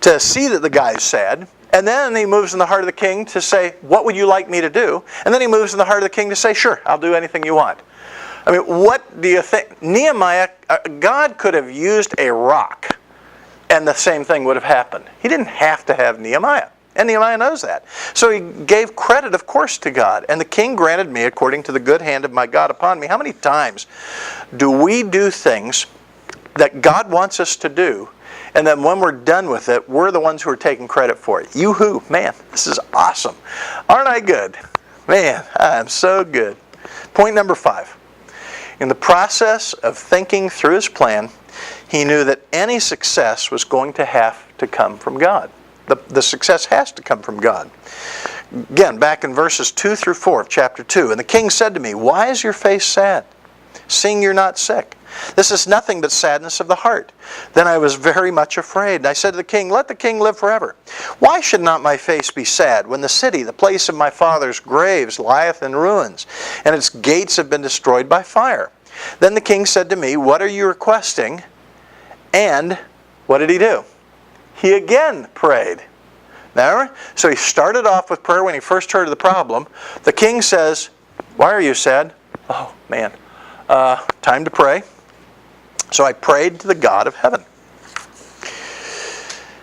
S2: to see that the guy's sad. And then he moves in the heart of the king to say, what would you like me to do? And then he moves in the heart of the king to say, sure, I'll do anything you want. I mean, what do you think? Nehemiah, God could have used a rock and the same thing would have happened. He didn't have to have Nehemiah. And Nehemiah knows that. So he gave credit, of course, to God. And the king granted me according to the good hand of my God upon me. How many times do we do things that God wants us to do, and then when we're done with it, we're the ones who are taking credit for it? Yoo-hoo, man, this is awesome. Aren't I good? Man, I'm so good. Point number 5. In the process of thinking through his plan, he knew that any success was going to have to come from God. The success has to come from God. Again, back in verses 2 through 4 of chapter 2. And the king said to me, why is your face sad, seeing you're not sick? This is nothing but sadness of the heart. Then I was very much afraid. And I said to the king, let the king live forever. Why should not my face be sad when the city, the place of my father's graves, lieth in ruins, and its gates have been destroyed by fire? Then the king said to me, what are you requesting? And what did he do? He again prayed. Remember? So he started off with prayer when he first heard of the problem. The king says, why are you sad? Oh, man. Time to pray. So I prayed to the God of heaven.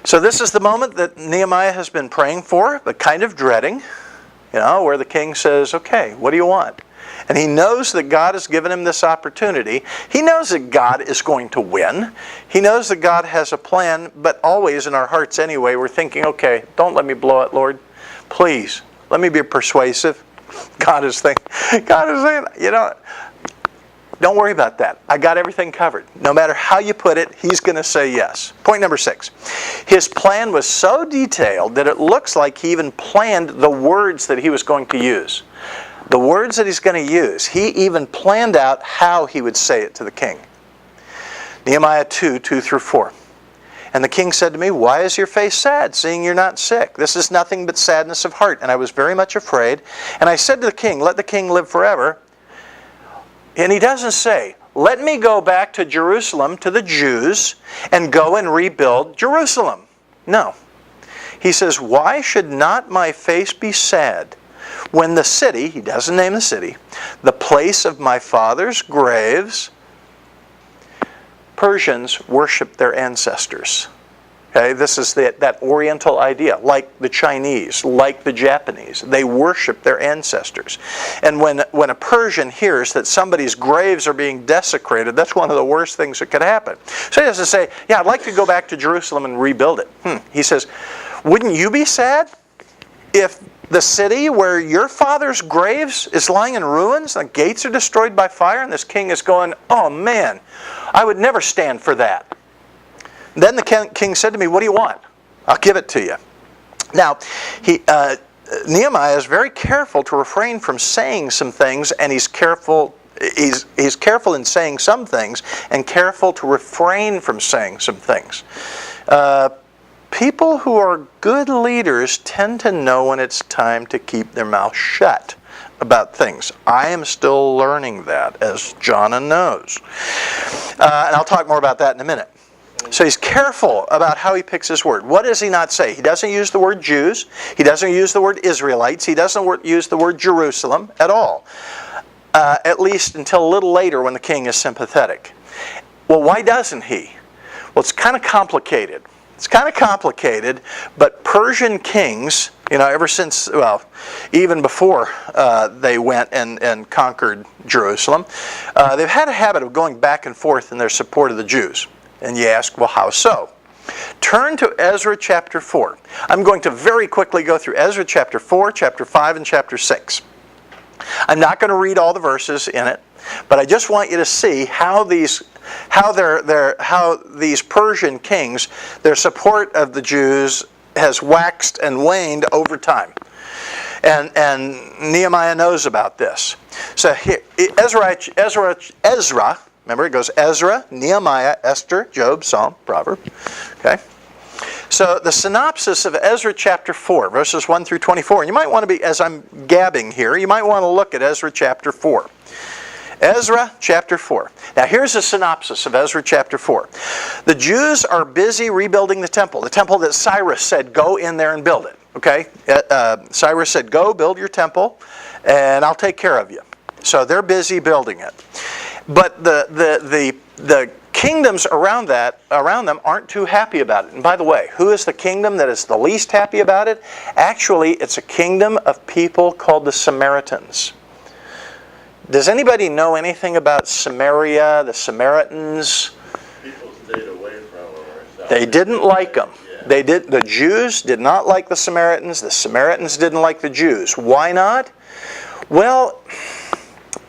S2: So this is the moment that Nehemiah has been praying for, but kind of dreading, where the king says, okay, what do you want? And he knows that God has given him this opportunity. He knows that God is going to win. He knows that God has a plan, but always in our hearts anyway, we're thinking, okay, don't let me blow it, Lord. Please, let me be persuasive. God is saying, don't worry about that. I got everything covered. No matter how you put it, he's going to say yes. Point number 6. His plan was so detailed that it looks like he even planned the words that he was going to use. The words that he's going to use, he even planned out how he would say it to the king. Nehemiah 2 through 4. And the king said to me, why is your face sad, seeing you're not sick? This is nothing but sadness of heart. And I was very much afraid. And I said to the king, let the king live forever. And he doesn't say, let me go back to Jerusalem, to the Jews, and go and rebuild Jerusalem. No. He says, why should not my face be sad when the city, he doesn't name the city, the place of my father's graves, Persians worship their ancestors. Okay, this is that Oriental idea, like the Chinese, like the Japanese. They worship their ancestors. And when a Persian hears that somebody's graves are being desecrated, that's one of the worst things that could happen. So he doesn't say, yeah, I'd like to go back to Jerusalem and rebuild it. He says, wouldn't you be sad if the city where your father's graves is lying in ruins, the gates are destroyed by fire, and this king is going, oh man, I would never stand for that. Then the king said to me, what do you want? I'll give it to you. Now, Nehemiah is very careful to refrain from saying some things, and he's careful in saying some things, and careful to refrain from saying some things. people who are good leaders tend to know when it's time to keep their mouth shut about things. I am still learning that, as Jonna knows. And I'll talk more about that in a minute. So he's careful about how he picks his word. What does he not say? He doesn't use the word Jews. He doesn't use the word Israelites. He doesn't use the word Jerusalem at all. At least until a little later when the king is sympathetic. Well, why doesn't he? Well, it's kind of complicated. It's kind of complicated, but Persian kings, ever since, even before they went and conquered Jerusalem, they've had a habit of going back and forth in their support of the Jews. And you ask, well, how so? Turn to Ezra chapter 4. I'm going to very quickly go through Ezra chapter 4, chapter 5, and chapter 6. I'm not going to read all the verses in it, but I just want you to see how these Persian kings, their support of the Jews has waxed and waned over time. And Nehemiah knows about this. So here, Ezra, remember it goes Ezra, Nehemiah, Esther, Job, Psalm, Proverb. Okay? So the synopsis of Ezra chapter 4, verses 1 through 24. And you might want to be, as I'm gabbing here, you might want to look at Ezra chapter 4. Ezra chapter 4. Now here's a synopsis of Ezra chapter 4. The Jews are busy rebuilding the temple that Cyrus said, go in there and build it. Okay? Cyrus said, go build your temple, and I'll take care of you. So they're busy building it. But the kingdoms around them aren't too happy about it. And by the way, who is the kingdom that is the least happy about it? Actually, it's a kingdom of people called the Samaritans. Does anybody know anything about Samaria, the Samaritans?
S3: People stayed away from them.
S2: They didn't like them.
S3: Yeah.
S2: The Jews did not like the Samaritans. The Samaritans didn't like the Jews. Why not? Well,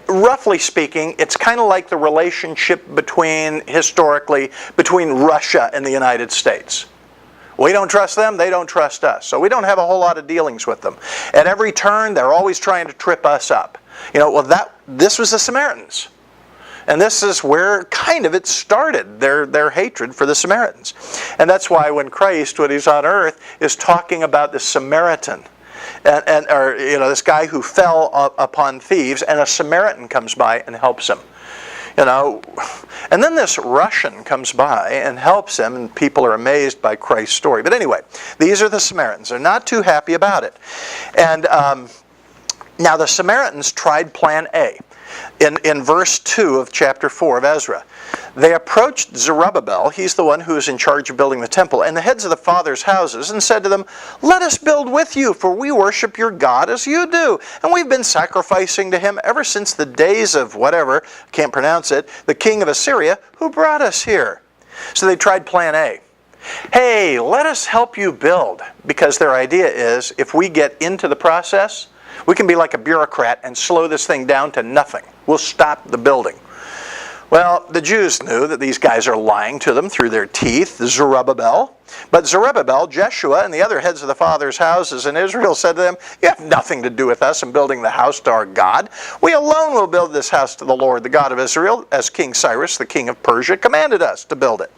S2: roughly speaking, it's kind of like the relationship historically between Russia and the United States. We don't trust them, they don't trust us. So we don't have a whole lot of dealings with them. At every turn, they're always trying to trip us up. This was the Samaritans. And this is where kind of it started, their hatred for the Samaritans. And that's why when Christ, when he's on earth, is talking about the Samaritan, this guy who fell upon thieves, and a Samaritan comes by and helps him. And then this Russian comes by and helps him, and people are amazed by Christ's story. But anyway, these are the Samaritans. They're not too happy about it. And now the Samaritans tried plan A. In verse 2 of chapter 4 of Ezra, they approached Zerubbabel, he's the one who is in charge of building the temple, and the heads of the fathers' houses, and said to them, let us build with you, for we worship your God as you do. And we've been sacrificing to him ever since the days of whatever, can't pronounce it, the king of Assyria, who brought us here. So they tried plan A. Hey, let us help you build, because their idea is, if we get into the process, we can be like a bureaucrat and slow this thing down to nothing. We'll stop the building. Well, the Jews knew that these guys are lying to them through their teeth, Zerubbabel. But Zerubbabel, Jeshua, and the other heads of the fathers' houses in Israel said to them, you have nothing to do with us in building the house to our God. We alone will build this house to the Lord, the God of Israel, as King Cyrus, the king of Persia, commanded us to build it.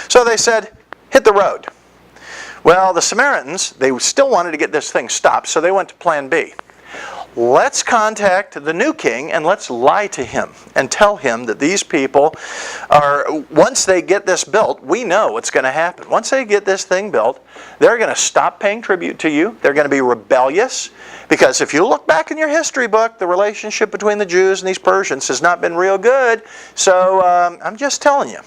S2: So they said, hit the road. Well, the Samaritans, they still wanted to get this thing stopped, so they went to plan B. Let's contact the new king and let's lie to him and tell him that these people are, once they get this built, we know what's going to happen. Once they get this thing built, they're going to stop paying tribute to you. They're going to be rebellious, because if you look back in your history book, the relationship between the Jews and these Persians has not been real good. So I'm just telling you.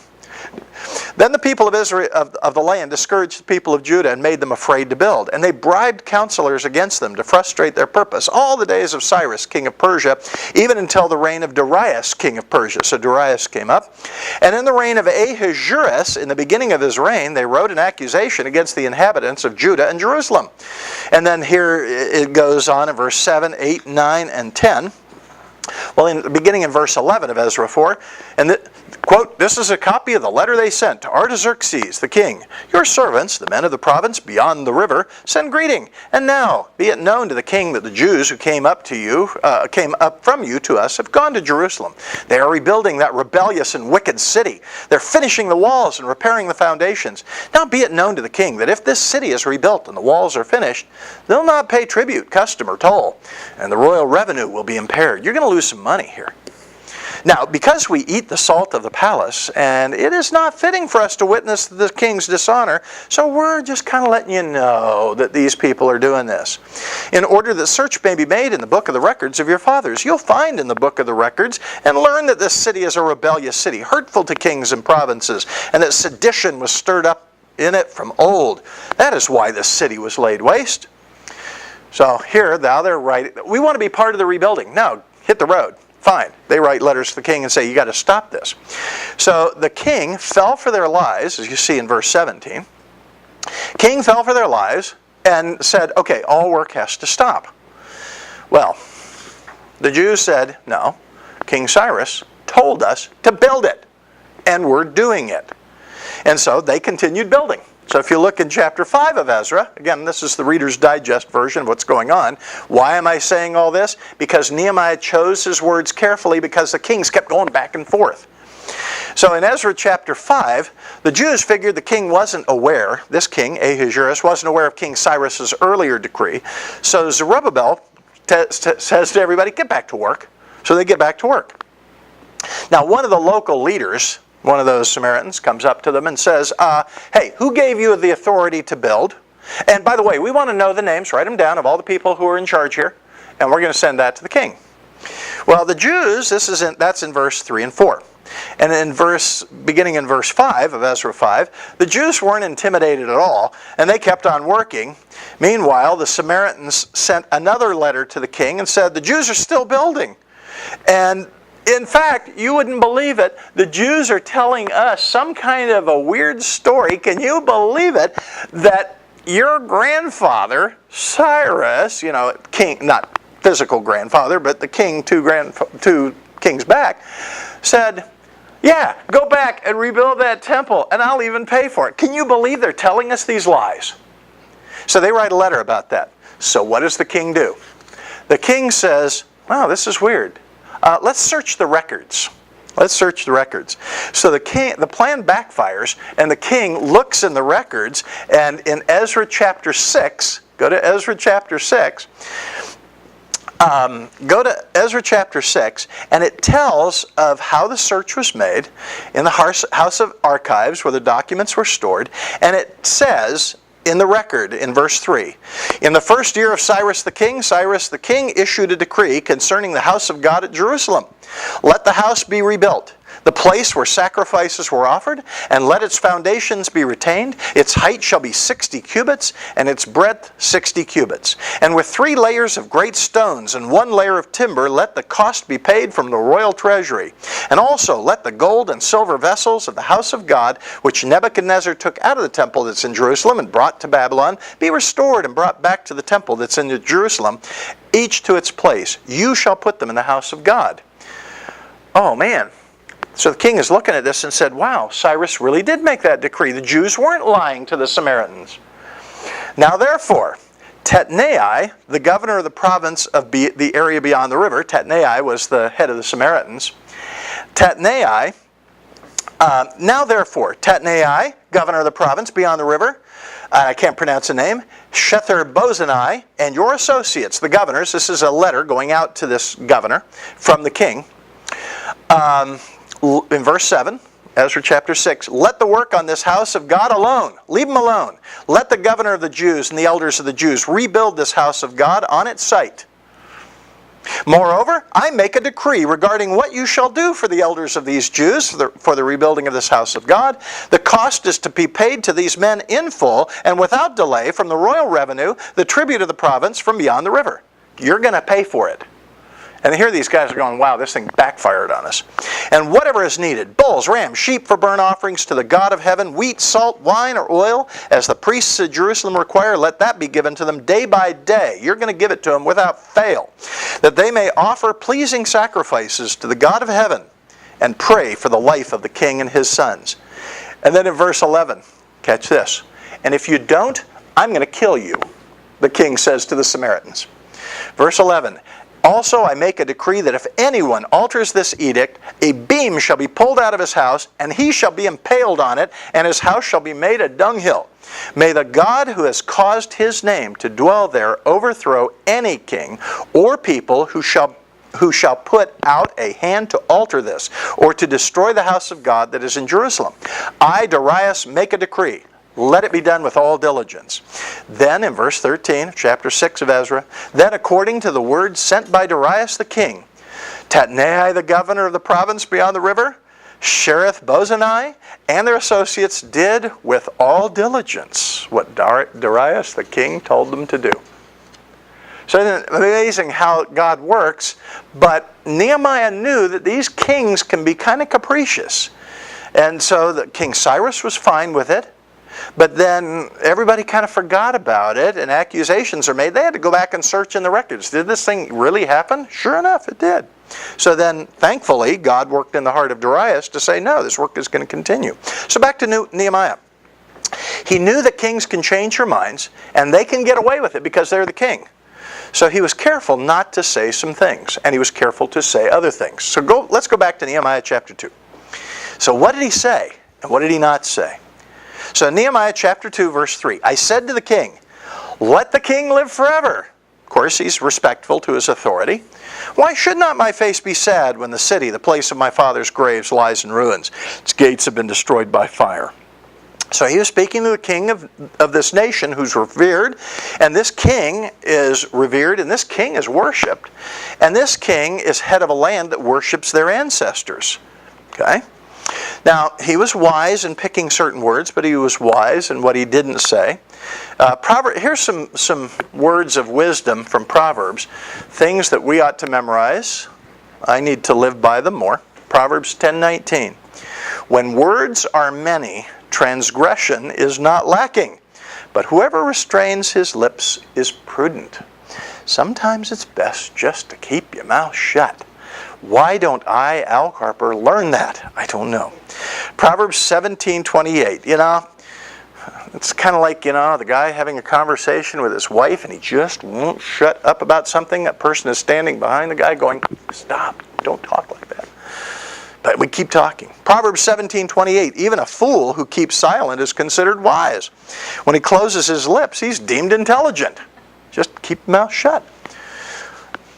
S2: Then the people of Israel of the land discouraged the people of Judah and made them afraid to build. And they bribed counselors against them to frustrate their purpose all the days of Cyrus, king of Persia, even until the reign of Darius, king of Persia. So Darius came up. And in the reign of Ahasuerus, in the beginning of his reign, they wrote an accusation against the inhabitants of Judah and Jerusalem. And then here it goes on in verse 7, 8, 9, and 10. Well, beginning in verse 11 of Ezra 4, and quote, "This is a copy of the letter they sent to Artaxerxes, the king. Your servants, the men of the province beyond the river, send greeting. And now, be it known to the king that the Jews who came up from you to us have gone to Jerusalem. They are rebuilding that rebellious and wicked city. They're finishing the walls and repairing the foundations. Now be it known to the king that if this city is rebuilt and the walls are finished, they'll not pay tribute, custom, or toll, and the royal revenue will be impaired." You're going to lose some money here. Now, because we eat the salt of the palace, and it is not fitting for us to witness the king's dishonor, so we're just kind of letting you know that these people are doing this. In order that search may be made in the book of the records of your fathers, you'll find in the book of the records and learn that this city is a rebellious city, hurtful to kings and provinces, and that sedition was stirred up in it from old. That is why this city was laid waste. So here, now they're writing, we want to be part of the rebuilding. No, hit the road. Fine. They write letters to the king and say, you got to stop this. So the king fell for their lies, as you see in verse 17. King fell for their lies and said, okay, all work has to stop. Well, the Jews said, no, King Cyrus told us to build it, and we're doing it. And so they continued building. So if you look in chapter 5 of Ezra, again, this is the Reader's Digest version of what's going on. Why am I saying all this? Because Nehemiah chose his words carefully because the kings kept going back and forth. So in Ezra chapter 5, the Jews figured the king wasn't aware, this king, Ahasuerus, wasn't aware of King Cyrus's earlier decree. So Zerubbabel says to everybody, get back to work. So they get back to work. Now one of the local leaders, one of those Samaritans, comes up to them and says, hey, who gave you the authority to build? And by the way, we want to know the names, write them down, of all the people who are in charge here, and we're going to send that to the king. Well, the Jews, that's in verse 3 and 4. And beginning in verse 5 of Ezra 5, the Jews weren't intimidated at all, and they kept on working. Meanwhile, the Samaritans sent another letter to the king and said, the Jews are still building. And in fact, you wouldn't believe it, the Jews are telling us some kind of a weird story. Can you believe it? That your grandfather, Cyrus, king, not physical grandfather, but the king two kings back, said, yeah, go back and rebuild that temple, and I'll even pay for it. Can you believe they're telling us these lies? So they write a letter about that. So what does the king do? The king says, wow, this is weird. Let's search the records. Let's search the records. So the plan backfires, and the king looks in the records, and in Ezra chapter 6, go to Ezra chapter 6, and it tells of how the search was made in the House of Archives, where the documents were stored, and it says in the record, in verse 3, in the first year of Cyrus the king issued a decree concerning the house of God at Jerusalem. Let the house be rebuilt, the place where sacrifices were offered, and let its foundations be retained. Its height shall be 60 cubits, and its breadth 60 cubits. And with 3 layers of great stones and 1 layer of timber, let the cost be paid from the royal treasury. And also let the gold and silver vessels of the house of God, which Nebuchadnezzar took out of the temple that's in Jerusalem and brought to Babylon, be restored and brought back to the temple that's in Jerusalem, each to its place. You shall put them in the house of God. Oh man. So the king is looking at this and said, wow, Cyrus really did make that decree. The Jews weren't lying to the Samaritans. Now therefore, Tatnai, the governor of the province of the area beyond the river, Tatnai was the head of the Samaritans. Tatnai, governor of the province beyond the river, I can't pronounce the name, Shether-Bozenai, and your associates, the governors, this is a letter going out to this governor from the king. In verse 7, Ezra chapter 6, let the work on this house of God alone. Leave them alone. Let the governor of the Jews and the elders of the Jews rebuild this house of God on its site. Moreover, I make a decree regarding what you shall do for the elders of these Jews for the rebuilding of this house of God. The cost is to be paid to these men in full and without delay from the royal revenue, the tribute of the province from beyond the river. You're going to pay for it. And here these guys are going, wow, this thing backfired on us. And whatever is needed, bulls, rams, sheep for burnt offerings to the God of heaven, wheat, salt, wine, or oil, as the priests at Jerusalem require, let that be given to them day by day. You're going to give it to them without fail, that they may offer pleasing sacrifices to the God of heaven and pray for the life of the king and his sons. And then in verse 11, catch this, and if you don't, I'm going to kill you, the king says to the Samaritans. Verse 11, also I make a decree that if anyone alters this edict, a beam shall be pulled out of his house, and he shall be impaled on it, and his house shall be made a dunghill. May the God who has caused his name to dwell there overthrow any king or people who shall put out a hand to alter this, or to destroy the house of God that is in Jerusalem. I, Darius, make a decree. Let it be done with all diligence. Then in verse 13, chapter 6 of Ezra, then according to the word sent by Darius the king, Tatnai the governor of the province beyond the river, Shereth-Bozenai, and their associates did with all diligence what Darius the king told them to do. So it's amazing how God works, but Nehemiah knew that these kings can be kind of capricious. And so the King Cyrus was fine with it. But then everybody kind of forgot about it, and accusations are made. They had to go back and search in the records. Did this thing really happen? Sure enough, it did. So then, thankfully, God worked in the heart of Darius to say, no, this work is going to continue. So back to Nehemiah. He knew that kings can change their minds, and they can get away with it because they're the king. So he was careful not to say some things, and he was careful to say other things. So let's go back to Nehemiah chapter 2. So what did he say, and what did he not say? So Nehemiah chapter 2, verse 3, I said to the king, let the king live forever. Of course, he's respectful to his authority. Why should not my face be sad when the city, the place of my father's graves, lies in ruins? Its gates have been destroyed by fire. So he was speaking to the king of this nation who's revered, and this king is revered, and this king is worshipped, and this king is head of a land that worships their ancestors. Okay? Now, he was wise in picking certain words, but he was wise in what he didn't say. Here's some words of wisdom from Proverbs, things that we ought to memorize. I need to live by them more. Proverbs 10:19. When words are many, transgression is not lacking, but whoever restrains his lips is prudent. Sometimes it's best just to keep your mouth shut. Why don't I, Al Carper, learn that? I don't know. Proverbs 17:28. It's kind of like, the guy having a conversation with his wife and he just won't shut up about something. That person is standing behind the guy going, stop, don't talk like that. But we keep talking. Proverbs 17:28. Even a fool who keeps silent is considered wise. When he closes his lips, he's deemed intelligent. Just keep your mouth shut.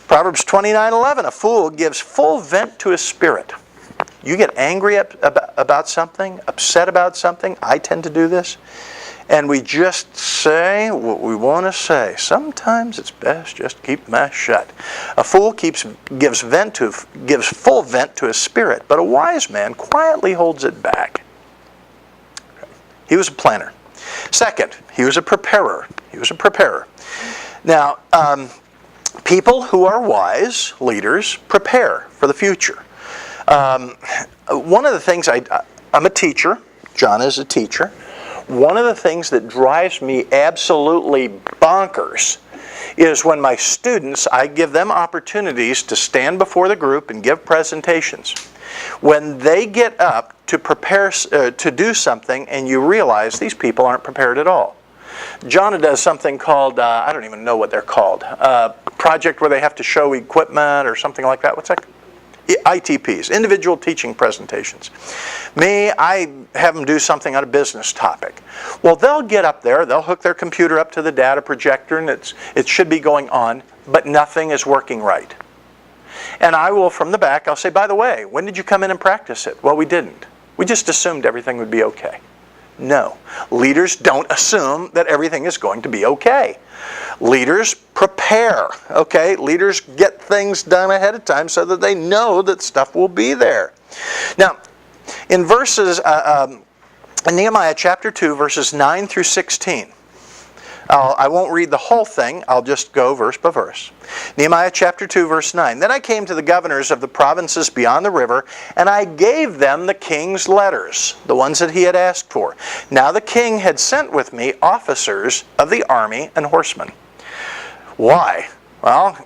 S2: Proverbs 29:11, a fool gives full vent to his spirit. You get angry about something, upset about something. I tend to do this. And we just say what we want to say. Sometimes it's best just to keep the mouth shut. A fool gives full vent to his spirit, but a wise man quietly holds it back. He was a planner. Second, he was a preparer. Now, people who are wise, leaders, prepare for the future. One of the things, I'm a teacher. John is a teacher. One of the things that drives me absolutely bonkers is when my students, I give them opportunities to stand before the group and give presentations. When they get up to prepare to do something and you realize these people aren't prepared at all. John does something called, I don't even know what they're called, project where they have to show equipment or something like that. What's that? ITPs, individual teaching presentations. I have them do something on a business topic. Well, they'll get up there, they'll hook their computer up to the data projector, and it should be going on, but nothing is working right. And I will, from the back, I'll say, by the way, when did you come in and practice it? Well, we didn't. We just assumed everything would be okay. No. Leaders don't assume that everything is going to be okay. Leaders prepare, okay? Leaders get things done ahead of time so that they know that stuff will be there. Now, in in Nehemiah chapter 2, verses 9 through 16, I won't read the whole thing. I'll just go verse by verse. Nehemiah chapter 2, verse 9. Then I came to the governors of the provinces beyond the river, and I gave them the king's letters, the ones that he had asked for. Now the king had sent with me officers of the army and horsemen. Why? Well,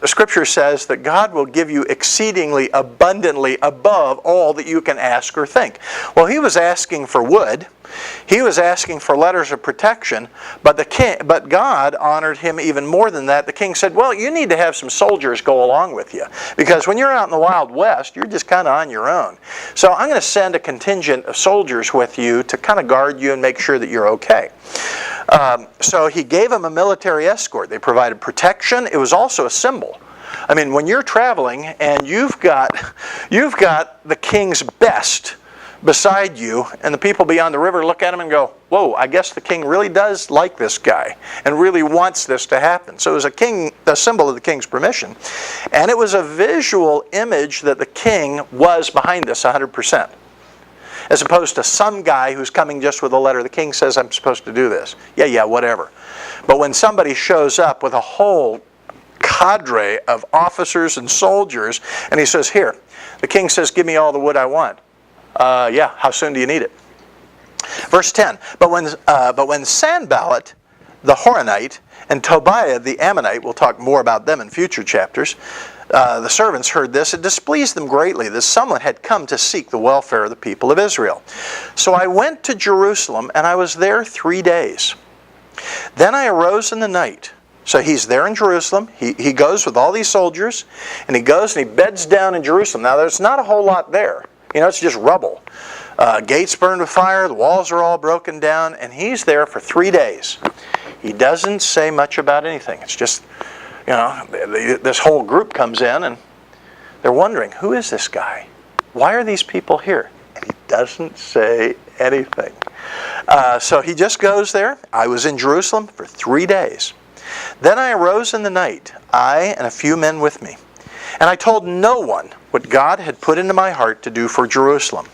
S2: the Scripture says that God will give you exceedingly abundantly above all that you can ask or think. Well, he was asking for wood. He was asking for letters of protection, but God honored him even more than that. The king said, well, you need to have some soldiers go along with you, because when you're out in the Wild West, you're just kind of on your own. So I'm going to send a contingent of soldiers with you to kind of guard you and make sure that you're okay. So he gave him a military escort. They provided protection. It was also a symbol. I mean, when you're traveling and you've got the king's best beside you, and the people beyond the river look at him and go, whoa, I guess the king really does like this guy and really wants this to happen. So it was a symbol of the king's permission. And it was a visual image that the king was behind this 100%. As opposed to some guy who's coming just with a letter. The king says, I'm supposed to do this. Yeah, whatever. But when somebody shows up with a whole cadre of officers and soldiers, and he says, here, the king says, give me all the wood I want. How soon do you need it? Verse 10, but when Sanballat, the Horonite, and Tobiah, the Ammonite, we'll talk more about them in future chapters, the servants heard this, it displeased them greatly that someone had come to seek the welfare of the people of Israel. So I went to Jerusalem, and I was there 3 days. Then I arose in the night. So he's there in Jerusalem. He goes with all these soldiers, and he goes and he beds down in Jerusalem. Now there's not a whole lot there. It's just rubble. Gates burned with fire, the walls are all broken down, and he's there for 3 days. He doesn't say much about anything. It's just, this whole group comes in, and they're wondering, who is this guy? Why are these people here? And he doesn't say anything. So he just goes there. I was in Jerusalem for 3 days. Then I arose in the night, I and a few men with me. And I told no one what God had put into my heart to do for Jerusalem.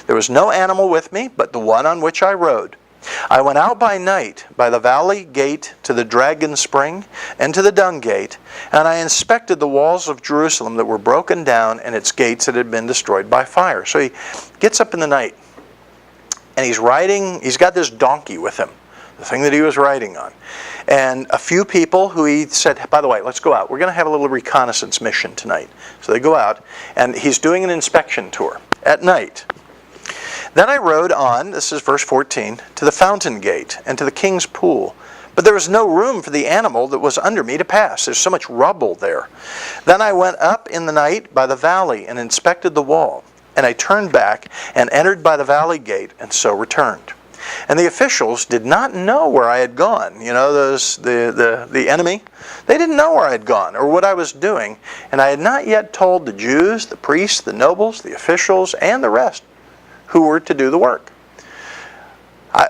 S2: There was no animal with me but the one on which I rode. I went out by night by the valley gate to the dragon spring and to the dung gate, and I inspected the walls of Jerusalem that were broken down and its gates that had been destroyed by fire. So he gets up in the night, and he's got this donkey with him, the thing that he was riding on. And a few people who he said, by the way, let's go out. We're going to have a little reconnaissance mission tonight. So they go out, and he's doing an inspection tour at night. Then I rode on, this is verse 14, to the fountain gate and to the king's pool. But there was no room for the animal that was under me to pass. There's so much rubble there. Then I went up in the night by the valley and inspected the wall. And I turned back and entered by the valley gate, and so returned. And the officials did not know where I had gone. The enemy, they didn't know where I had gone or what I was doing. And I had not yet told the Jews, the priests, the nobles, the officials, and the rest who were to do the work.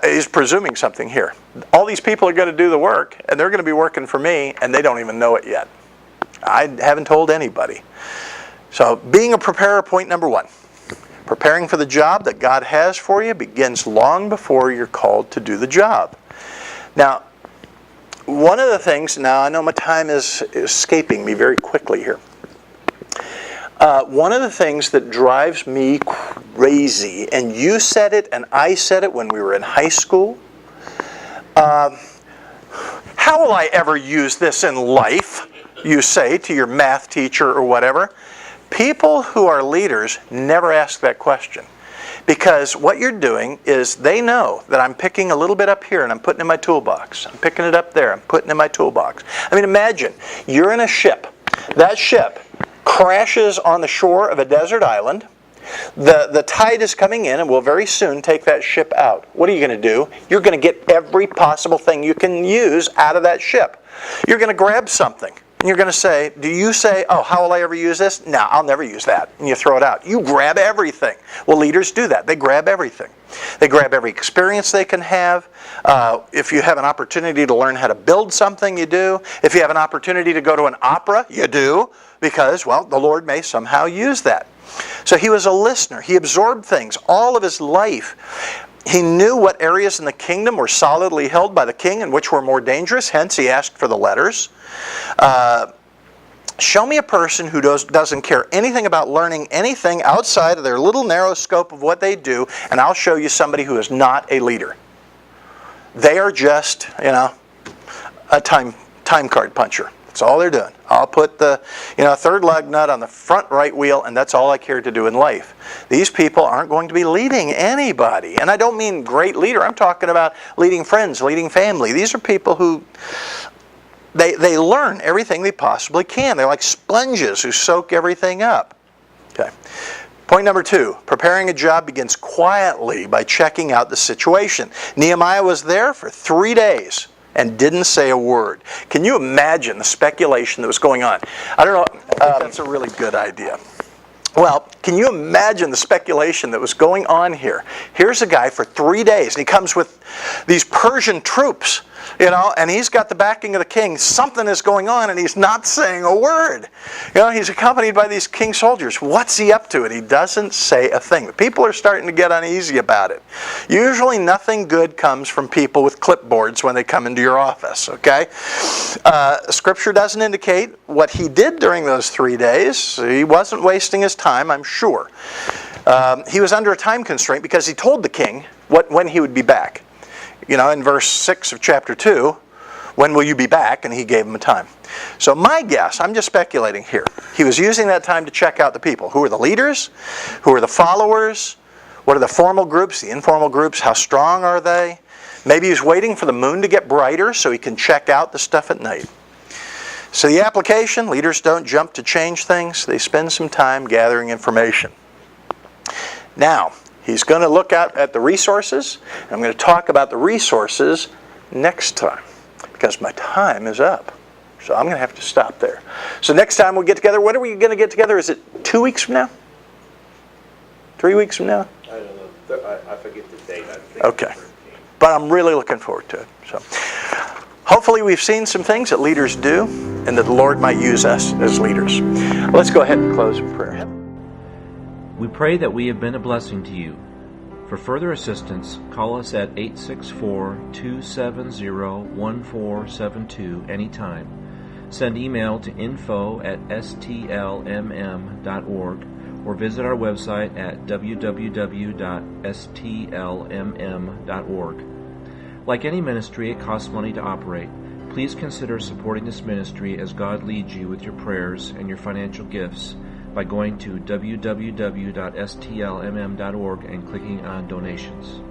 S2: He's presuming something here. All these people are going to do the work, and they're going to be working for me, and they don't even know it yet. I haven't told anybody. So being a preparer, point number 1. Preparing for the job that God has for you begins long before you're called to do the job. Now, one of the things, now I know my time is escaping me very quickly here. One of the things that drives me crazy, and you said it and I said it when we were in high school, how will I ever use this in life, you say to your math teacher or whatever. People who are leaders never ask that question, because what you're doing is they know that I'm picking a little bit up here and I'm putting it in my toolbox. I'm picking it up there, I'm putting it in my toolbox. I mean, imagine you're in a ship. That ship crashes on the shore of a desert island. The tide is coming in and will very soon take that ship out. What are you going to do? You're going to get every possible thing you can use out of that ship. You're going to grab something. And you're going to say, do you say, oh, how will I ever use this? No, I'll never use that. And you throw it out. You grab everything. Well, leaders do that. They grab everything. They grab every experience they can have. If you have an opportunity to learn how to build something, you do. If you have an opportunity to go to an opera, you do. Because, well, the Lord may somehow use that. So he was a listener. He absorbed things all of his life. He knew what areas in the kingdom were solidly held by the king and which were more dangerous. Hence, he asked for the letters. Show me a person who doesn't care anything about learning anything outside of their little narrow scope of what they do, and I'll show you somebody who is not a leader. They are just, a time card puncher. That's all they're doing. I'll put the third lug nut on the front right wheel, and that's all I care to do in life. These people aren't going to be leading anybody. And I don't mean great leader. I'm talking about leading friends, leading family. These are people who they learn everything they possibly can. They're like sponges who soak everything up. Okay. Point number 2, preparing a job begins quietly by checking out the situation. Nehemiah was there for 3 days and didn't say a word. Can you imagine the speculation that was going on? I don't know. That's a really good idea. Well, can you imagine the speculation that was going on here? Here's a guy for 3 days, and he comes with these Persian troops, and he's got the backing of the king. Something is going on, and he's not saying a word. He's accompanied by these king soldiers. What's he up to? And he doesn't say a thing. The people are starting to get uneasy about it. Usually nothing good comes from people with clipboards when they come into your office, okay? Scripture doesn't indicate what he did during those 3 days. He wasn't wasting his time, I'm sure. He was under a time constraint because he told the king when he would be back. In verse 6 of chapter 2, when will you be back? And he gave him a time. So my guess, I'm just speculating here, he was using that time to check out the people. Who are the leaders? Who are the followers? What are the formal groups, the informal groups? How strong are they? Maybe he's waiting for the moon to get brighter so he can check out the stuff at night. So the application, leaders don't jump to change things. They spend some time gathering information. Now, he's going to look out at the resources. And I'm going to talk about the resources next time because my time is up. So I'm going to have to stop there. So next time we'll get together. When are we going to get together? Is it 2 weeks from now? 3 weeks from now?
S3: I don't know. I forget the date. I think
S2: Okay. But I'm really looking forward to it. So hopefully we've seen some things that leaders do and that the Lord might use us as leaders. Let's go ahead and close in prayer.
S1: We pray that we have been a blessing to you. For further assistance, call us at 864-270-1472 anytime. Send email to info@stlmm.org or visit our website at www.stlmm.org. Like any ministry, it costs money to operate. Please consider supporting this ministry as God leads you with your prayers and your financial gifts by going to www.stlmm.org and clicking on Donations.